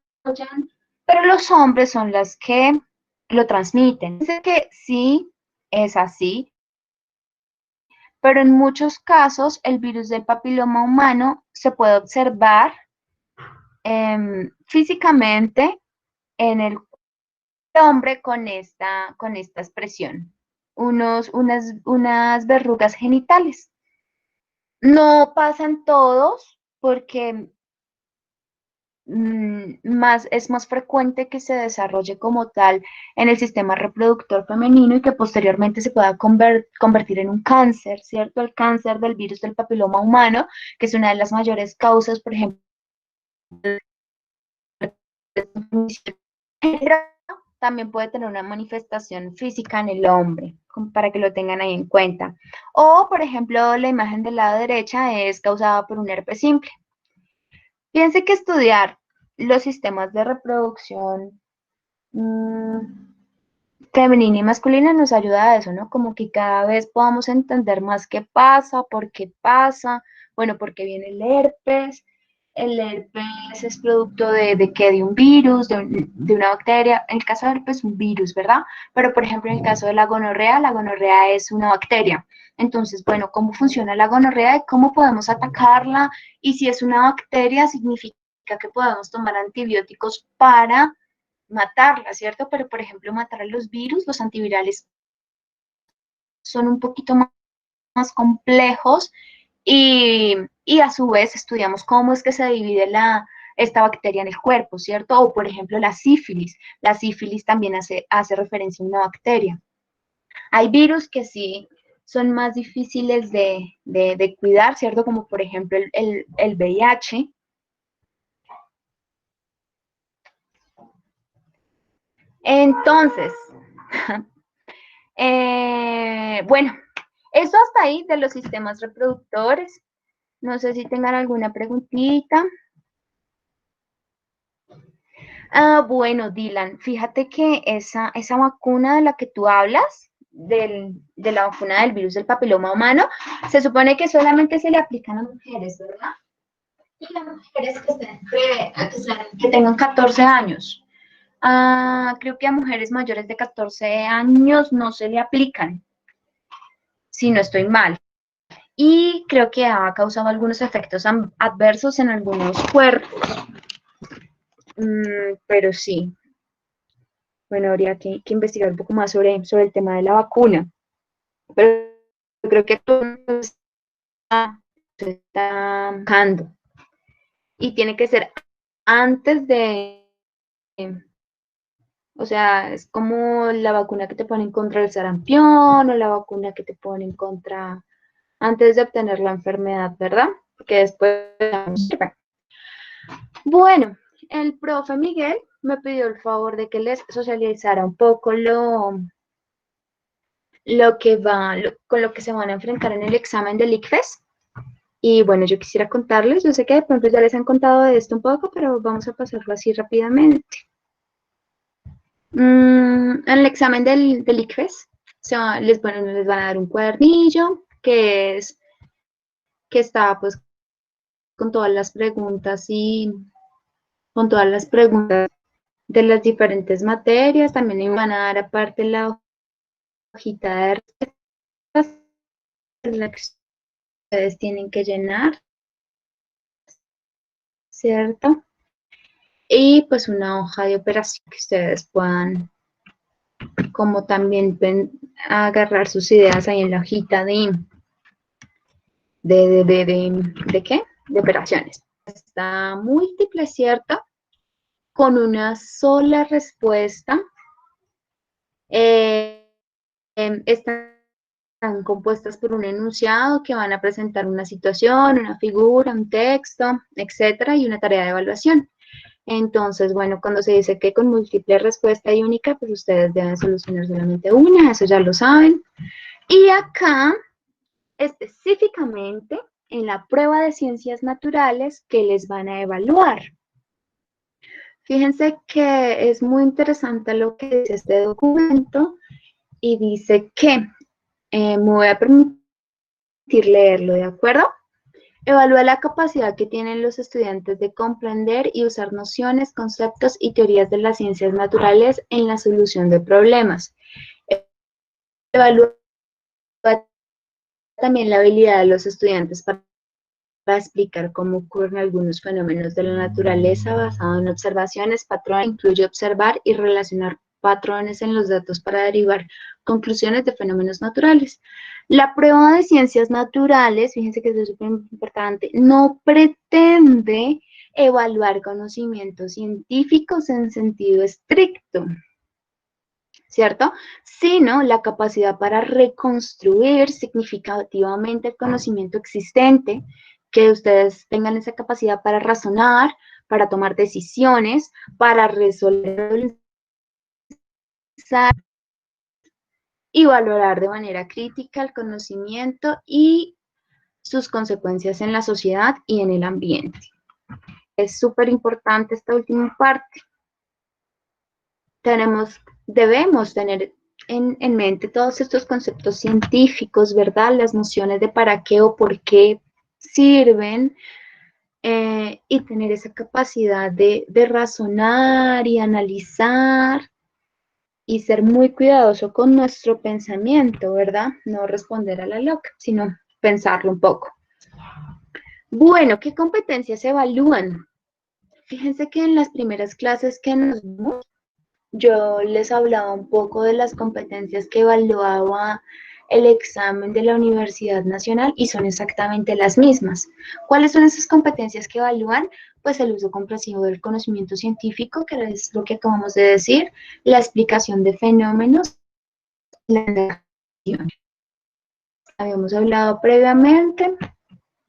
pero los hombres son las que lo transmiten. Dice que sí, es así, pero en muchos casos el virus del papiloma humano se puede observar físicamente en el hombre con esta expresión, unas verrugas genitales. No pasan todos porque es más frecuente que se desarrolle como tal en el sistema reproductor femenino y que posteriormente se pueda convertir en un cáncer, ¿cierto? El cáncer del virus del papiloma humano, que es una de las mayores causas, por ejemplo, también puede tener una manifestación física en el hombre, para que lo tengan ahí en cuenta. O, por ejemplo, la imagen del lado derecha es causada por un herpes simple. Piense que estudiar los sistemas de reproducción femenina y masculina nos ayuda a eso, ¿no? Como que cada vez podamos entender más qué pasa, bueno, por qué viene el herpes es producto de qué, de un virus, de una bacteria, en el caso del herpes un virus, ¿verdad? Pero por ejemplo en el caso de la gonorrea es una bacteria. Entonces, bueno, ¿cómo funciona la gonorrea y cómo podemos atacarla? Y si es una bacteria, significa que podemos tomar antibióticos para matarla, ¿cierto? Pero, por ejemplo, matar a los virus, los antivirales son un poquito más complejos y a su vez estudiamos cómo es que se divide esta bacteria en el cuerpo, ¿cierto? O, por ejemplo, la sífilis. La sífilis también hace referencia a una bacteria. Hay virus que sí son más difíciles de cuidar, ¿cierto? Como, por ejemplo, el VIH. Entonces, bueno, eso hasta ahí de los sistemas reproductores. No sé si tengan alguna preguntita. Bueno, Dylan, fíjate que esa vacuna de la que tú hablas, de la vacuna del virus del papiloma humano, se supone que solamente se le aplican a mujeres, ¿verdad? Y a mujeres que tengan 14 años. Creo que a mujeres mayores de 14 años no se le aplican, si no estoy mal. Y creo que ha causado algunos efectos adversos en algunos cuerpos. Pero sí, bueno, habría que investigar un poco más sobre el tema de la vacuna. Pero creo que todo se está buscando. Y tiene que ser antes de, o sea, es como la vacuna que te ponen contra el sarampión o la vacuna que te ponen contra, antes de obtener la enfermedad, ¿verdad? Porque después no sirve. Bueno, el profe Miguel me pidió el favor de que les socializara un poco con lo que se van a enfrentar en el examen del ICFES. Y bueno, yo quisiera contarles, yo sé que de pronto ya les han contado de esto un poco, pero vamos a pasarlo así rápidamente. En el examen del ICFES les van a dar un cuadernillo que está pues con todas las preguntas y con todas las preguntas de las diferentes materias. También le van a dar aparte la hojita de respuestas, la que ustedes tienen que llenar, ¿cierto? Y pues una hoja de operación que ustedes puedan como también agarrar sus ideas ahí en la hojita ¿de qué? De operaciones. Está múltiple, ¿cierto? Con una sola respuesta. Están compuestas por un enunciado que van a presentar una situación, una figura, un texto, etcétera, y una tarea de evaluación. Entonces, bueno, cuando se dice que con múltiple respuesta y única, pues ustedes deben solucionar solamente una, eso ya lo saben. Y acá, específicamente, en la prueba de ciencias naturales, ¿qué les van a evaluar? Fíjense que es muy interesante lo que dice este documento y dice que, me voy a permitir leerlo, ¿de acuerdo? Evalúa la capacidad que tienen los estudiantes de comprender y usar nociones, conceptos y teorías de las ciencias naturales en la solución de problemas. Evalúa también la habilidad de los estudiantes para explicar cómo ocurren algunos fenómenos de la naturaleza basado en observaciones, patrones, incluye observar y relacionar patrones en los datos para derivar conclusiones de fenómenos naturales. La prueba de ciencias naturales, fíjense que es súper importante, no pretende evaluar conocimientos científicos en sentido estricto, ¿cierto? Sino la capacidad para reconstruir significativamente el conocimiento existente, que ustedes tengan esa capacidad para razonar, para tomar decisiones, para resolver y valorar de manera crítica el conocimiento y sus consecuencias en la sociedad y en el ambiente. Es súper importante esta última parte. Debemos tener en mente todos estos conceptos científicos, ¿verdad? Las nociones de para qué o por qué sirven, y tener esa capacidad de razonar y analizar y ser muy cuidadoso con nuestro pensamiento, ¿verdad? No responder a la loca, sino pensarlo un poco. Bueno, ¿qué competencias se evalúan? Fíjense que en las primeras clases que nos dimos, yo les hablaba un poco de las competencias que evaluaba el examen de la Universidad Nacional y son exactamente las mismas. ¿Cuáles son esas competencias que evalúan? Pues el uso comprensivo del conocimiento científico, que es lo que acabamos de decir, la explicación de fenómenos, la narración. Habíamos hablado previamente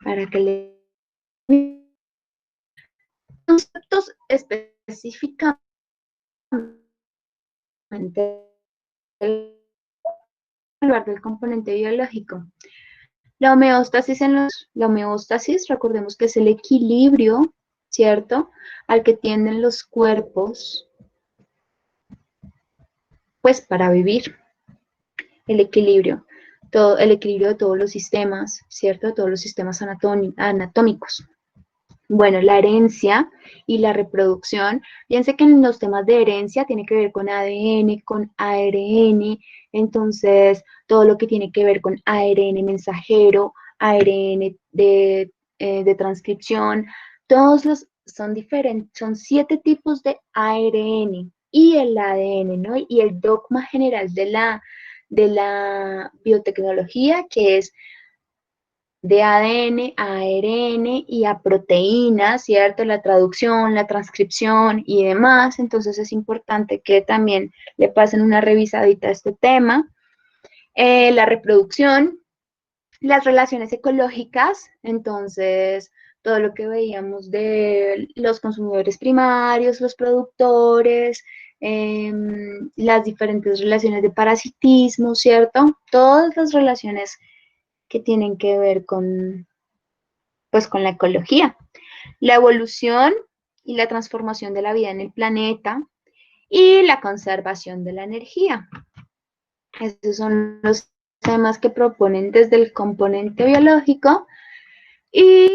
para que le conceptos específicamente hablar del componente biológico. La homeostasis, recordemos que es el equilibrio, ¿cierto? Al que tienden los cuerpos, pues para vivir, el equilibrio, todo, el equilibrio de todos los sistemas, ¿cierto? De todos los sistemas anatómicos. Bueno, la herencia y la reproducción. Fíjense que en los temas de herencia tiene que ver con ADN, con ARN, entonces todo lo que tiene que ver con ARN mensajero, ARN de transcripción, todos los son diferentes, son 7 tipos de ARN y el ADN, ¿no? Y el dogma general de la biotecnología, que es de ADN a ARN y a proteínas, ¿cierto? La traducción, la transcripción y demás. Entonces es importante que también le pasen una revisadita a este tema. La reproducción, las relaciones ecológicas, entonces todo lo que veíamos de los consumidores primarios, los productores, las diferentes relaciones de parasitismo, ¿cierto? Todas las relaciones que tienen que ver con, pues, con la ecología, la evolución y la transformación de la vida en el planeta y la conservación de la energía. Estos son los temas que proponen desde el componente biológico y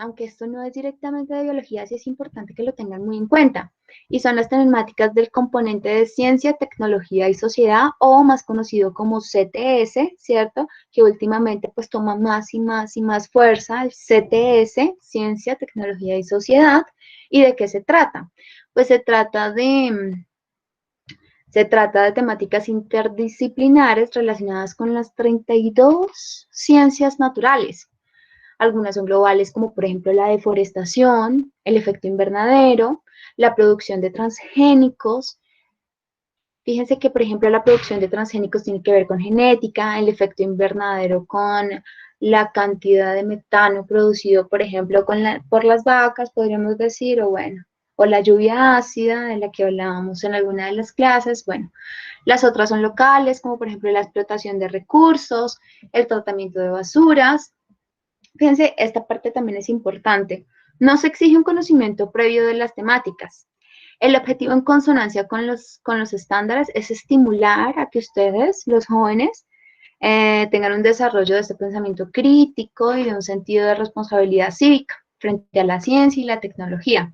aunque esto no es directamente de biología, sí es importante que lo tengan muy en cuenta. Y son las temáticas del componente de ciencia, tecnología y sociedad, o más conocido como CTS, ¿cierto? Que últimamente pues toma más y más y más fuerza el CTS, ciencia, tecnología y sociedad. ¿Y de qué se trata? Pues se trata de temáticas interdisciplinares relacionadas con las 32 ciencias naturales. Algunas son globales, como por ejemplo la deforestación, el efecto invernadero, la producción de transgénicos. Fíjense que, por ejemplo, la producción de transgénicos tiene que ver con genética, el efecto invernadero con la cantidad de metano producido, por ejemplo, por las vacas, podríamos decir, o bueno, o la lluvia ácida de la que hablábamos en alguna de las clases. Bueno, las otras son locales, como por ejemplo la explotación de recursos, el tratamiento de basuras. Fíjense, esta parte también es importante. No se exige un conocimiento previo de las temáticas. El objetivo en consonancia con los estándares es estimular a que ustedes, los jóvenes, tengan un desarrollo de este pensamiento crítico y de un sentido de responsabilidad cívica frente a la ciencia y la tecnología.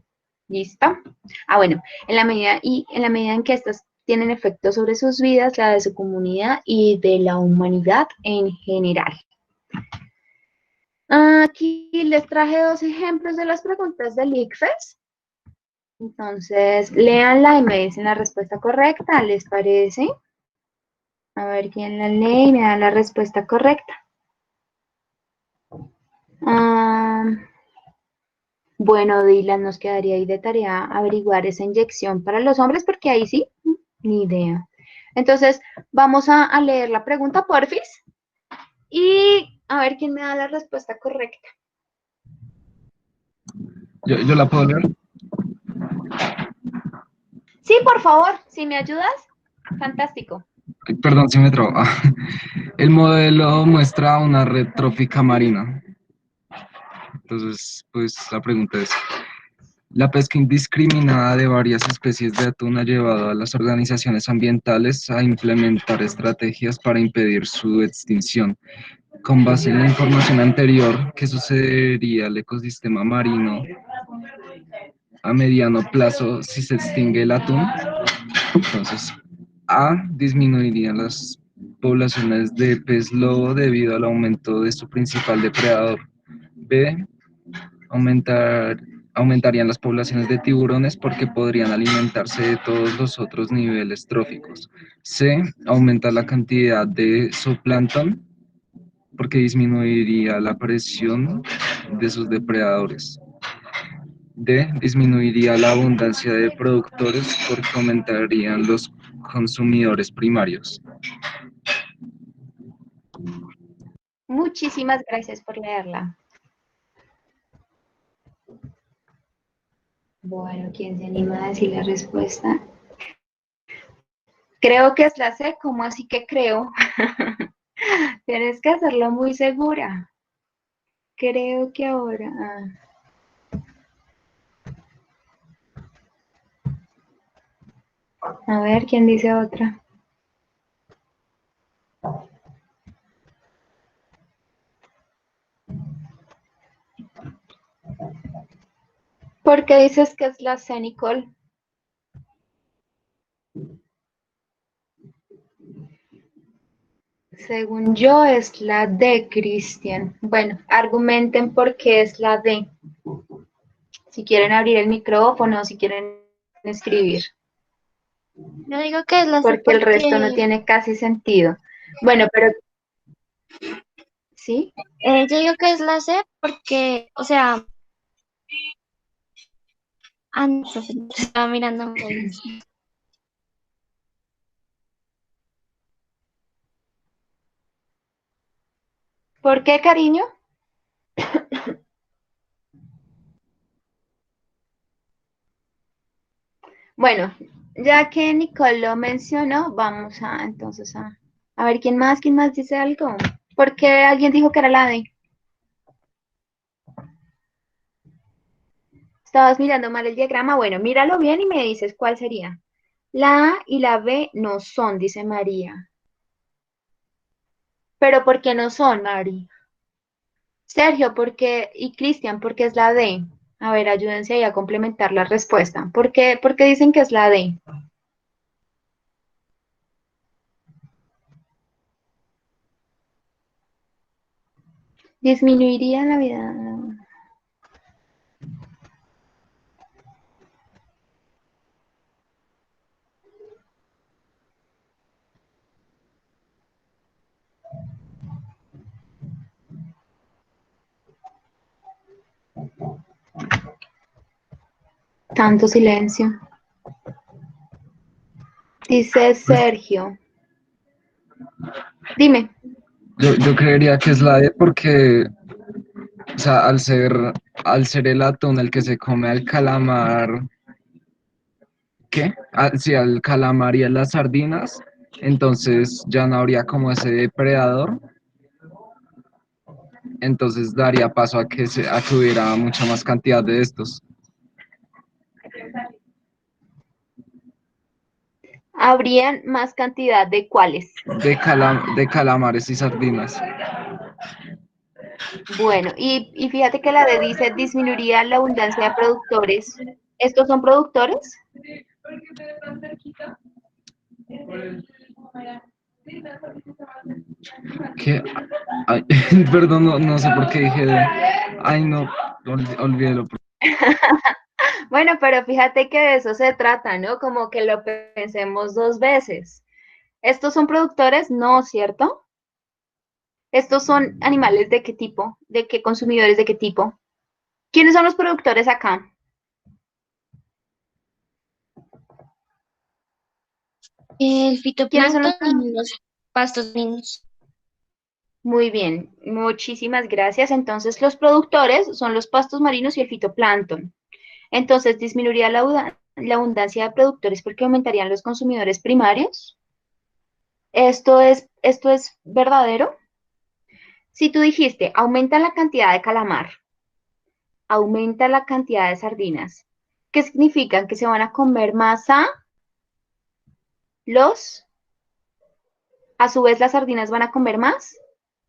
¿Listo? Bueno, en la medida en que estas tienen efectos sobre sus vidas, la de su comunidad y de la humanidad en general. Aquí les traje 2 ejemplos de las preguntas del ICFES. Entonces, léanla y me dicen la respuesta correcta, ¿les parece? A ver quién la lee y me da la respuesta correcta. Bueno, Dylan, nos quedaría ahí de tarea averiguar esa inyección para los hombres, porque ahí sí, ni idea. Entonces, vamos a leer la pregunta, porfis, y a ver quién me da la respuesta correcta. ¿Yo la puedo leer? Sí, por favor, si me ayudas, fantástico. Perdón si me trabo. El modelo muestra una red trófica marina. Entonces, pues la pregunta es, la pesca indiscriminada de varias especies de atún ha llevado a las organizaciones ambientales a implementar estrategias para impedir su extinción. Con base en la información anterior, ¿qué sucedería al ecosistema marino a mediano plazo si se extingue el atún? Entonces, A, disminuirían las poblaciones de pez lobo debido al aumento de su principal depredador. B, aumentarían las poblaciones de tiburones porque podrían alimentarse de todos los otros niveles tróficos. C, aumenta la cantidad de zooplancton porque disminuiría la presión de sus depredadores. D, disminuiría la abundancia de productores porque aumentarían los consumidores primarios. Muchísimas gracias por leerla. Bueno, ¿quién se anima a decir la respuesta? Creo que es la C, ¿cómo así que creo? Tienes que hacerlo muy segura. Creo que ahora... A ver, ¿quién dice otra? ¿Por qué dices que es la C, Nicole? Según yo es la D, Cristian. Bueno, argumenten por qué es la D. Si quieren abrir el micrófono, si quieren escribir, Yo digo que es la C porque el resto no porque, tiene casi sentido. Bueno, pero ¿sí? yo digo que es la C porque, o sea, antes estaba mirando mails. ¿Por qué, cariño? Bueno, ya que Nicole lo mencionó, vamos a entonces a ver quién más dice algo. ¿Por qué alguien dijo que era la D? Estabas mirando mal el diagrama. Bueno, míralo bien y me dices cuál sería. La A y la B no son, dice María. ¿Pero por qué no son, Mari? Sergio, ¿por qué? Y Cristian, ¿por qué es la D? A ver, ayúdense ahí a complementar la respuesta. Por qué dicen que es la D? Disminuiría la vida. Tanto silencio. Dice Sergio. Dime. Yo creería que es la D porque, o sea, al ser el atún el que se come al calamar, ¿qué? Ah, sí, al calamar y a las sardinas, entonces ya no habría como ese depredador, entonces daría paso a a que hubiera mucha más cantidad de estos, Habrían más cantidad de cuáles. de calamares y sardinas. Bueno, y fíjate que la D dice disminuiría la abundancia de productores. ¿Estos son productores? ¿Qué? Ay, perdón, no sé por qué dije de... Ay, no, olvídelo. Bueno, pero fíjate que de eso se trata, ¿no? Como que lo pensemos dos veces. ¿Estos son productores? No, ¿cierto? ¿Estos son animales de qué tipo? ¿De qué consumidores de qué tipo? ¿Quiénes son los productores acá? El ¿Quiénes son los fitoplancton productores? y los pastos marinos. Muy bien, muchísimas gracias. Entonces, los productores son los pastos marinos y el fitoplancton. Entonces, disminuiría la abundancia de productores porque aumentarían los consumidores primarios. Esto es verdadero? Si tú dijiste, aumenta la cantidad de calamar, aumenta la cantidad de sardinas, ¿qué significan? Que se van a comer más los, a su vez las sardinas van a comer más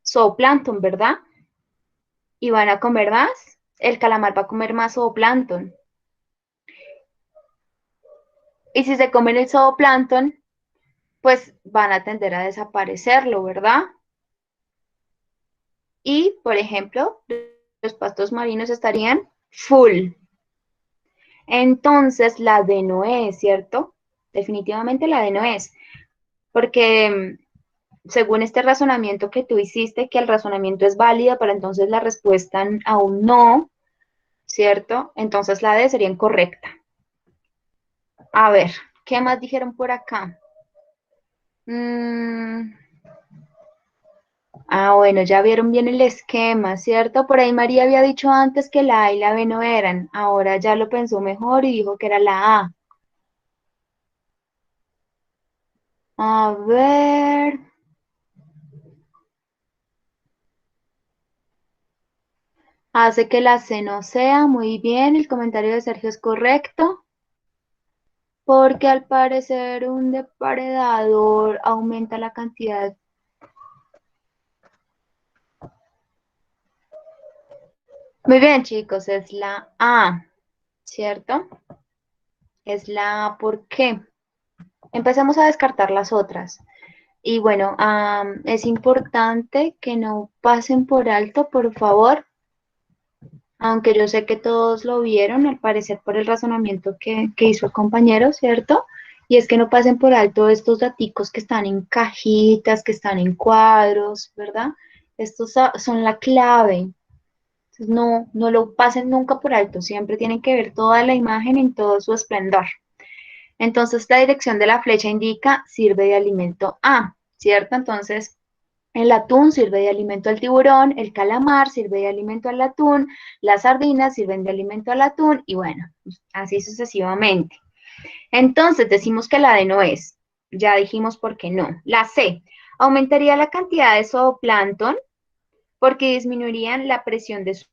zooplancton, ¿verdad? Y van a comer más, el calamar va a comer más zooplancton. Y si se comen el zooplancton, pues van a tender a desaparecerlo, ¿verdad? Y, por ejemplo, los pastos marinos estarían full. Entonces, la D no es, ¿cierto? Definitivamente la D no es, porque según este razonamiento que tú hiciste, que el razonamiento es válido, pero entonces la respuesta aún no, ¿cierto? Entonces la D sería incorrecta. A ver, ¿qué más dijeron por acá? Mm, bueno, ya vieron bien el esquema, ¿cierto? Por ahí María había dicho antes que la A y la B no eran. Ahora ya lo pensó mejor y dijo que era la A. A ver. Hace que la C no sea. Muy bien, el comentario de Sergio es correcto. Porque al parecer un depredador aumenta la cantidad. Muy bien, chicos, es la A, ¿cierto? Es la A, ¿por qué? Empecemos a descartar las otras. Y bueno, es importante que no pasen por alto, por favor, aunque yo sé que todos lo vieron, al parecer por el razonamiento que hizo el compañero, ¿cierto? Y es que no pasen por alto estos daticos que están en cajitas, que están en cuadros, ¿verdad? Estos son la clave. Entonces, no lo pasen nunca por alto, siempre tienen que ver toda la imagen en todo su esplendor. Entonces, la dirección de la flecha indica sirve de alimento a, ¿cierto? Entonces, el atún sirve de alimento al tiburón, el calamar sirve de alimento al atún, las sardinas sirven de alimento al atún y bueno, así sucesivamente. Entonces decimos que la D no es, ya dijimos por qué no. La C, aumentaría la cantidad de zooplancton porque disminuirían la presión de su...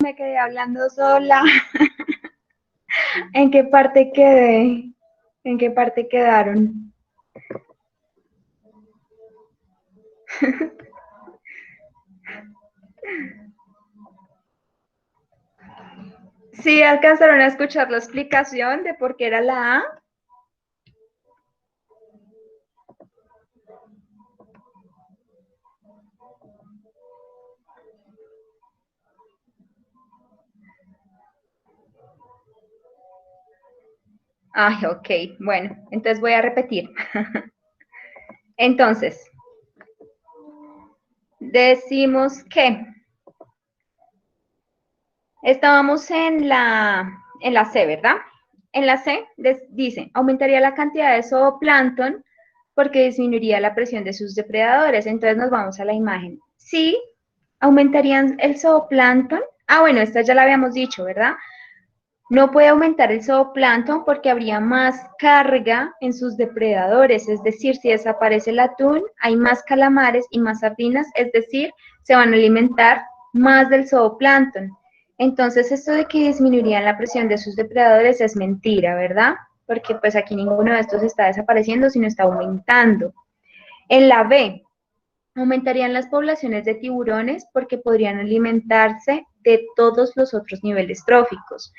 Me quedé hablando sola. ¿En qué parte quedé? ¿En qué parte quedaron? ¿Sí alcanzaron a escuchar la explicación de por qué era la A? Ay, ok, bueno, entonces voy a repetir. Entonces, decimos que estábamos en la C, ¿verdad? En la C dice, aumentaría la cantidad de zooplancton porque disminuiría la presión de sus depredadores. Entonces nos vamos a la imagen. Sí, aumentarían el zooplancton. Ah, bueno, esta ya la habíamos dicho, ¿verdad? No puede aumentar el zooplancton porque habría más carga en sus depredadores, es decir, si desaparece el atún, hay más calamares y más sardinas, es decir, se van a alimentar más del zooplancton. Entonces, esto de que disminuirían la presión de sus depredadores es mentira, ¿verdad? Porque pues aquí ninguno de estos está desapareciendo, sino está aumentando. En la B, Aumentarían las poblaciones de tiburones porque podrían alimentarse de todos los otros niveles tróficos.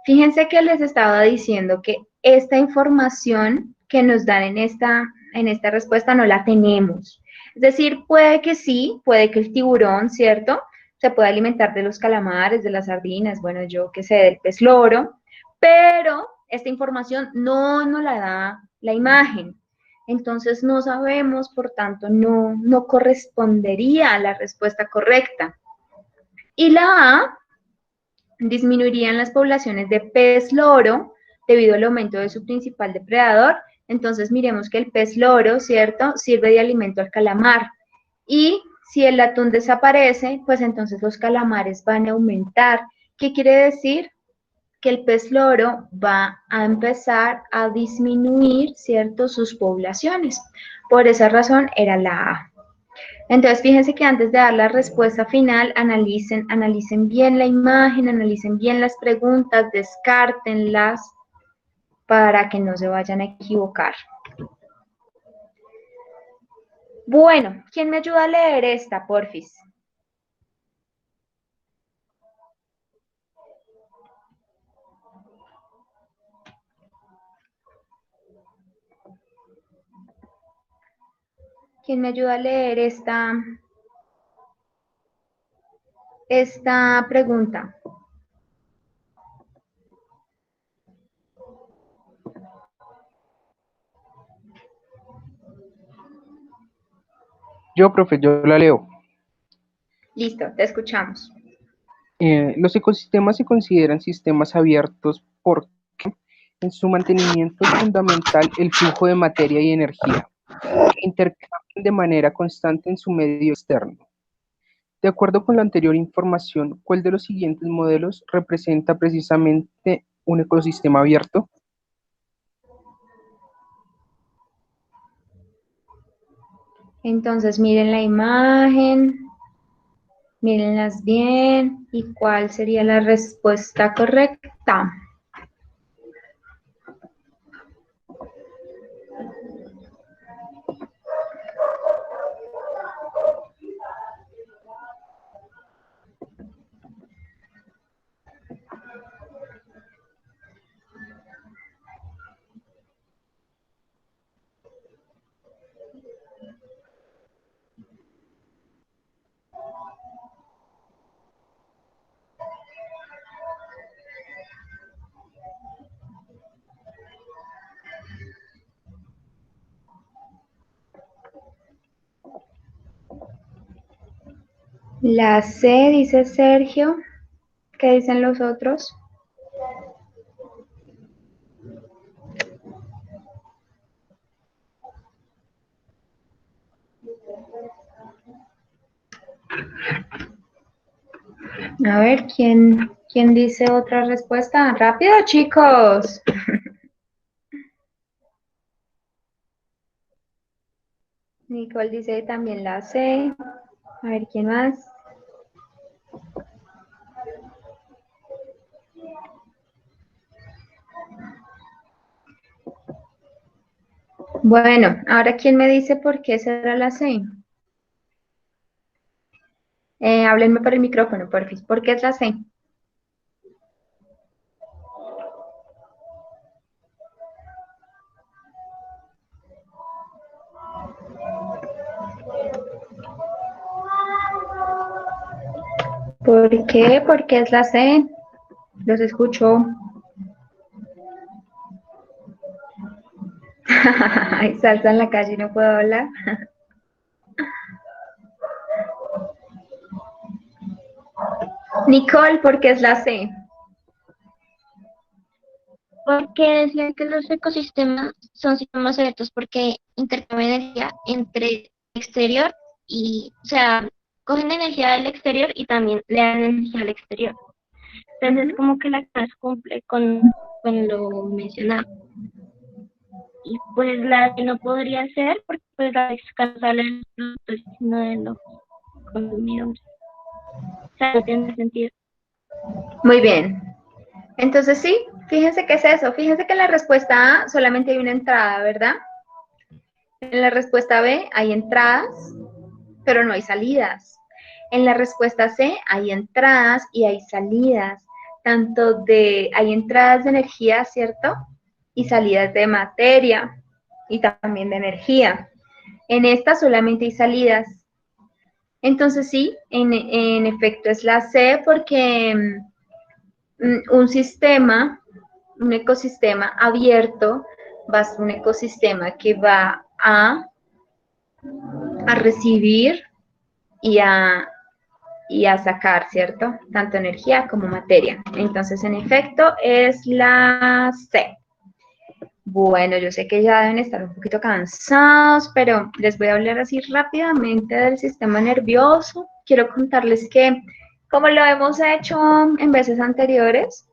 Fíjense que les estaba diciendo que esta información que nos dan en esta respuesta no la tenemos. Es decir, puede que sí, puede que el tiburón, ¿cierto? Se pueda alimentar de los calamares, de las sardinas, bueno, yo qué sé, del pez loro, pero esta información no nos la da la imagen. Entonces no sabemos, por tanto, no correspondería a la respuesta correcta. Y la A, disminuirían las poblaciones de pez loro debido al aumento de su principal depredador. Entonces miremos que el pez loro, ¿cierto?, sirve de alimento al calamar. Y si el atún desaparece, pues entonces los calamares van a aumentar. ¿Qué quiere decir? Que el pez loro va a empezar a disminuir, ¿cierto?, sus poblaciones. Por esa razón era la A. Entonces, fíjense que antes de dar la respuesta final, analicen bien la imagen, analicen bien las preguntas, descártenlas para que no se vayan a equivocar. Bueno, ¿quién me ayuda a leer esta, porfis? ¿Quién me ayuda a leer esta pregunta? Yo, profe, yo la leo. Listo, te escuchamos. Los ecosistemas se consideran sistemas abiertos porque en su mantenimiento es fundamental el flujo de materia y energía, que intercambian de manera constante en su medio externo. De acuerdo con la anterior información, ¿cuál de los siguientes modelos representa precisamente un ecosistema abierto? Entonces, miren la imagen, mírenlas bien, ¿y cuál sería la respuesta correcta? La C, dice Sergio. ¿Qué dicen los otros? A ver, ¿quién dice otra respuesta? ¡Rápido, chicos! Nicole dice también la C. A ver, ¿quién más? Bueno, ahora ¿quién me dice por qué será la C? Háblenme por el micrófono, porfis. ¿Por qué es la C? ¿Por qué? ¿Por qué es la C? Los escucho. Hay salsa en la calle y no puedo hablar. Nicole, ¿por qué es la C? Porque decían que los ecosistemas son sistemas abiertos porque intercambian energía entre el exterior y, o sea, cogen energía del exterior y también le dan energía al exterior. Entonces, como que la clase cumple con lo mencionado. Y pues la que no podría ser porque pues la descansa el producto sino de los consumidores. O sea, no tiene sentido. Muy bien. Entonces sí, fíjense qué es eso. Fíjense que en la respuesta A solamente hay una entrada, ¿verdad? En la respuesta B hay entradas pero no hay salidas. En la respuesta C hay entradas y hay salidas, hay entradas de energía, ¿cierto? Y salidas de materia y también de energía. En esta solamente hay salidas. Entonces sí, en efecto es la C porque un ecosistema abierto va a ser un ecosistema que va a recibir y a sacar, ¿cierto? Tanto energía como materia. Entonces, en efecto, es la C. Bueno, yo sé que ya deben estar un poquito cansados, pero les voy a hablar así rápidamente del sistema nervioso. Quiero contarles que, como lo hemos hecho en veces anteriores,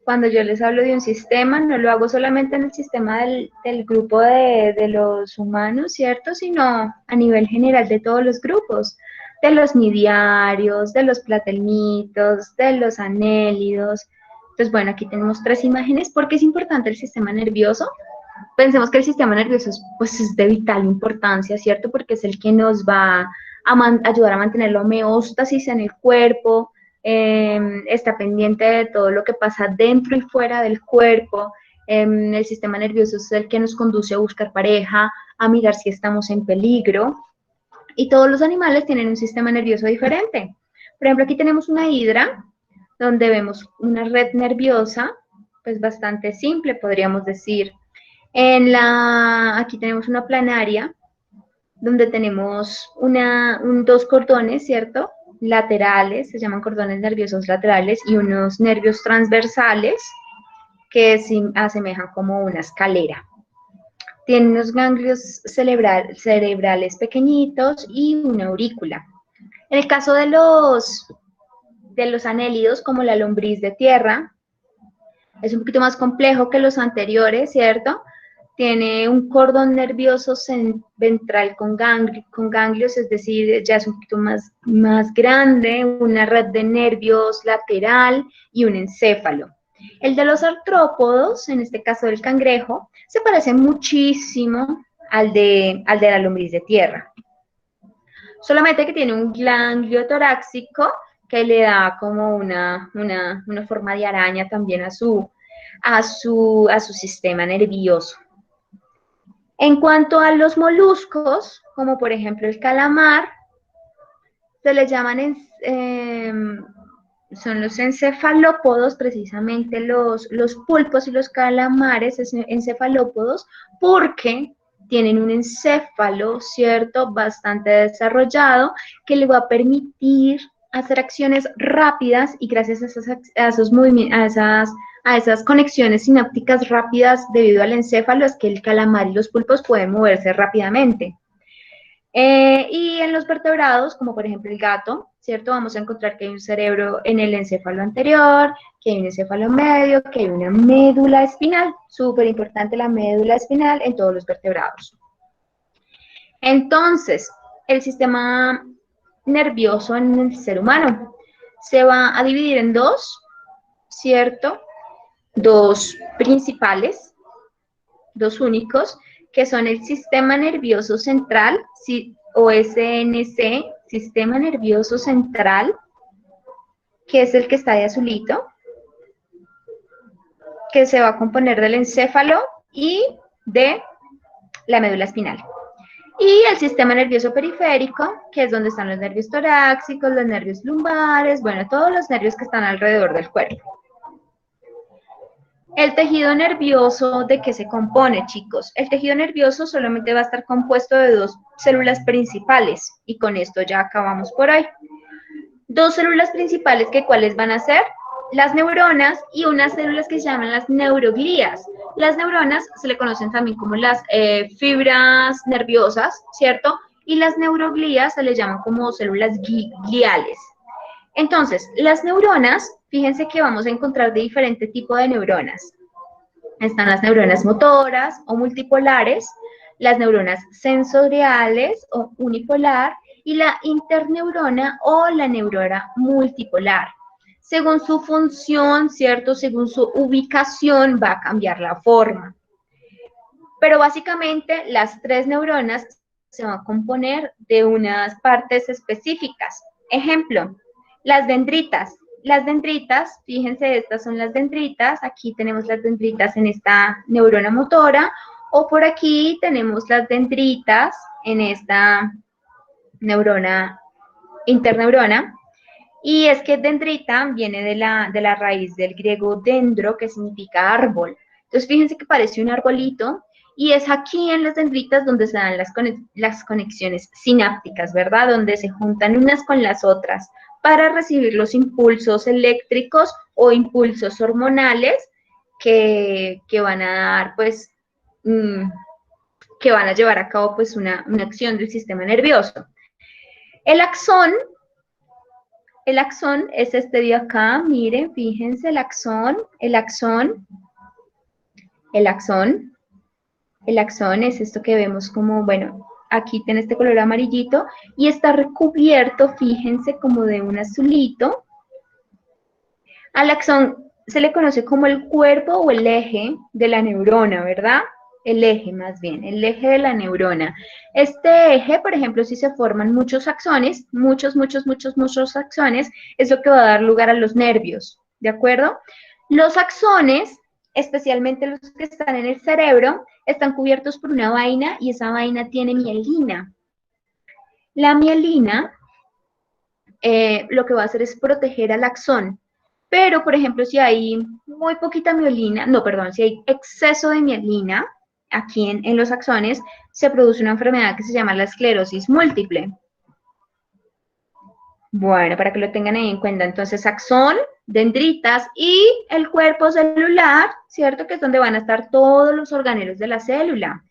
cuando yo les hablo de un sistema, no lo hago solamente en el sistema del grupo de los humanos, ¿cierto? Sino a nivel general de todos los grupos, de los nidiarios, de los platelmitos, de los anélidos. Entonces, bueno, aquí tenemos 3 imágenes. ¿Por qué es importante el sistema nervioso? Pensemos que el sistema nervioso es de vital importancia, ¿cierto? Porque es el que nos va a ayudar a mantener la homeostasis en el cuerpo, está pendiente de todo lo que pasa dentro y fuera del cuerpo. El sistema nervioso es el que nos conduce a buscar pareja, a mirar si estamos en peligro. Y todos los animales tienen un sistema nervioso diferente. Por ejemplo, aquí tenemos una hidra, donde vemos una red nerviosa, pues bastante simple, podríamos decir. Aquí tenemos una planaria, donde tenemos dos cordones, ¿cierto? Laterales, se llaman cordones nerviosos laterales, y unos nervios transversales que se asemejan como una escalera. Tiene unos ganglios cerebrales pequeñitos y una aurícula. En el caso de los anélidos, como la lombriz de tierra, es un poquito más complejo que los anteriores, ¿cierto? Tiene un cordón nervioso ventral con ganglios, es decir, ya es un poquito más grande, una red de nervios lateral y un encéfalo. El de los artrópodos, en este caso del cangrejo, se parece muchísimo al de la lombriz de tierra. Solamente que tiene un ganglio torácico que le da como una forma de araña también a su sistema nervioso. En cuanto a los moluscos, como por ejemplo el calamar, se les llaman, son los encefalópodos, precisamente los pulpos y los calamares, encefalópodos, porque tienen un encéfalo, ¿cierto?, bastante desarrollado, que le va a permitir hacer acciones rápidas, y gracias a esos movimientos, a esas conexiones sinápticas rápidas debido al encéfalo, es que el calamar y los pulpos pueden moverse rápidamente. Y en los vertebrados, como por ejemplo el gato, ¿cierto? Vamos a encontrar que hay un cerebro en el encéfalo anterior, que hay un encéfalo medio, que hay una médula espinal. Súper importante la médula espinal en todos los vertebrados. Entonces, el sistema nervioso en el ser humano se va a dividir en dos, ¿cierto? Dos principales, dos únicos, que son el sistema nervioso central, o SNC, sistema nervioso central, que es el que está de azulito, que se va a componer del encéfalo y de la médula espinal. Y el sistema nervioso periférico, que es donde están los nervios torácicos, los nervios lumbares, bueno, todos los nervios que están alrededor del cuerpo. El tejido nervioso, ¿de qué se compone, chicos? El tejido nervioso solamente va a estar compuesto de dos células principales, y con esto ya acabamos por hoy. Dos células principales, que ¿cuáles van a ser? Las neuronas, y unas células que se llaman las neuroglías. Las neuronas se le conocen también como las fibras nerviosas, ¿cierto? Y las neuroglías se les llaman como células gliales. Entonces, las neuronas, fíjense que vamos a encontrar de diferente tipo de neuronas. Están las neuronas motoras o multipolares, las neuronas sensoriales o unipolar, y la interneurona o la neurona multipolar. Según su función, ¿cierto? Según su ubicación va a cambiar la forma. Pero básicamente las tres neuronas se va a componer de unas partes específicas. Ejemplo, las dendritas. Las dendritas, fíjense, estas son las dendritas. Aquí tenemos las dendritas en esta neurona motora, o por aquí tenemos las dendritas en esta neurona, interneurona. Y es que dendrita viene de la raíz del griego dendro, que significa árbol. Entonces, fíjense que parece un arbolito, y es aquí en las dendritas donde se dan las conexiones sinápticas, ¿verdad? Donde se juntan unas con las otras para recibir los impulsos eléctricos o impulsos hormonales que van a dar, pues, que van a llevar a cabo, pues, una acción del sistema nervioso. El axón es este de acá, miren, fíjense, el axón es esto que vemos como, bueno, aquí tiene este color amarillito y está recubierto, fíjense, como de un azulito. Al axón se le conoce como el cuerpo o el eje de la neurona, ¿verdad? El eje, más bien, el eje de la neurona. Este eje, por ejemplo, si se forman muchos axones, muchos axones, es lo que va a dar lugar a los nervios, ¿de acuerdo? Los axones, especialmente los que están en el cerebro, están cubiertos por una vaina y esa vaina tiene mielina. La mielina lo que va a hacer es proteger al axón. Pero, por ejemplo, si hay muy poquita mielina, no, perdón, si hay exceso de mielina aquí en los axones, se produce una enfermedad que se llama la esclerosis múltiple. Bueno, para que lo tengan ahí en cuenta, entonces axón, dendritas y el cuerpo celular, ¿cierto? Que es donde van a estar todos los organelos de la célula.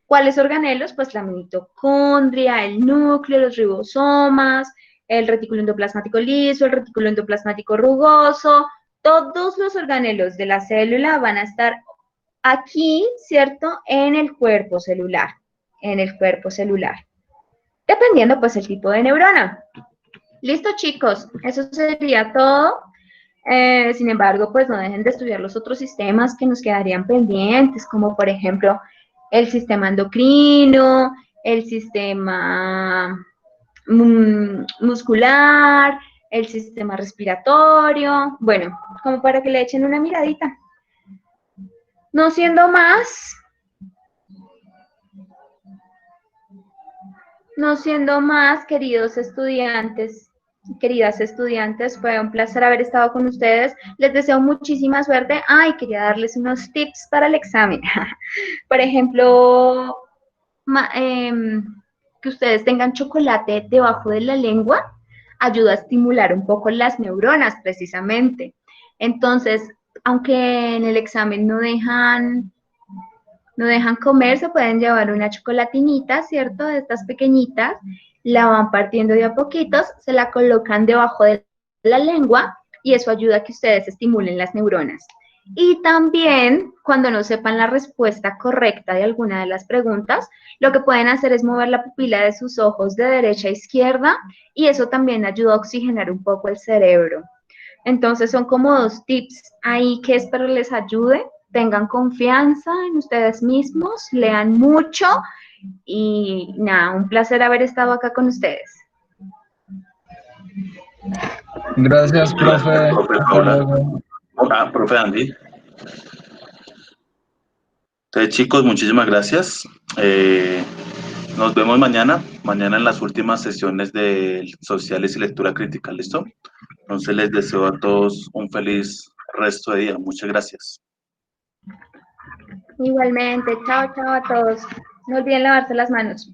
¿Cuáles organelos? Pues la mitocondria, el núcleo, los ribosomas, el retículo endoplasmático liso, el retículo endoplasmático rugoso, todos los organelos de la célula van a estar aquí, ¿cierto? En el cuerpo celular, dependiendo pues el tipo de neurona. Listo, chicos, eso sería todo. Sin embargo, pues no dejen de estudiar los otros sistemas que nos quedarían pendientes, como por ejemplo el sistema endocrino, el sistema muscular, el sistema respiratorio, bueno, como para que le echen una miradita. No siendo más, queridos estudiantes, queridas estudiantes, fue un placer haber estado con ustedes. Les deseo muchísima suerte. Ay, quería darles unos tips para el examen. Por ejemplo, que ustedes tengan chocolate debajo de la lengua ayuda a estimular un poco las neuronas, precisamente. Entonces, aunque en el examen no dejan comer, se pueden llevar una chocolatinita, ¿cierto? De estas pequeñitas, la van partiendo de a poquitos, se la colocan debajo de la lengua y eso ayuda a que ustedes estimulen las neuronas. Y también, cuando no sepan la respuesta correcta de alguna de las preguntas, lo que pueden hacer es mover la pupila de sus ojos de derecha a izquierda y eso también ayuda a oxigenar un poco el cerebro. Entonces, son como 2 tips ahí que espero les ayude. Tengan confianza en ustedes mismos, lean mucho y nada, un placer haber estado acá con ustedes. Gracias, profe. Hasta luego. Hola, profe Andy. Entonces, chicos, muchísimas gracias. Nos vemos mañana en las últimas sesiones de sociales y lectura crítica, ¿listo? Entonces les deseo a todos un feliz resto de día. Muchas gracias. Igualmente, chao, chao a todos. No olviden lavarse las manos.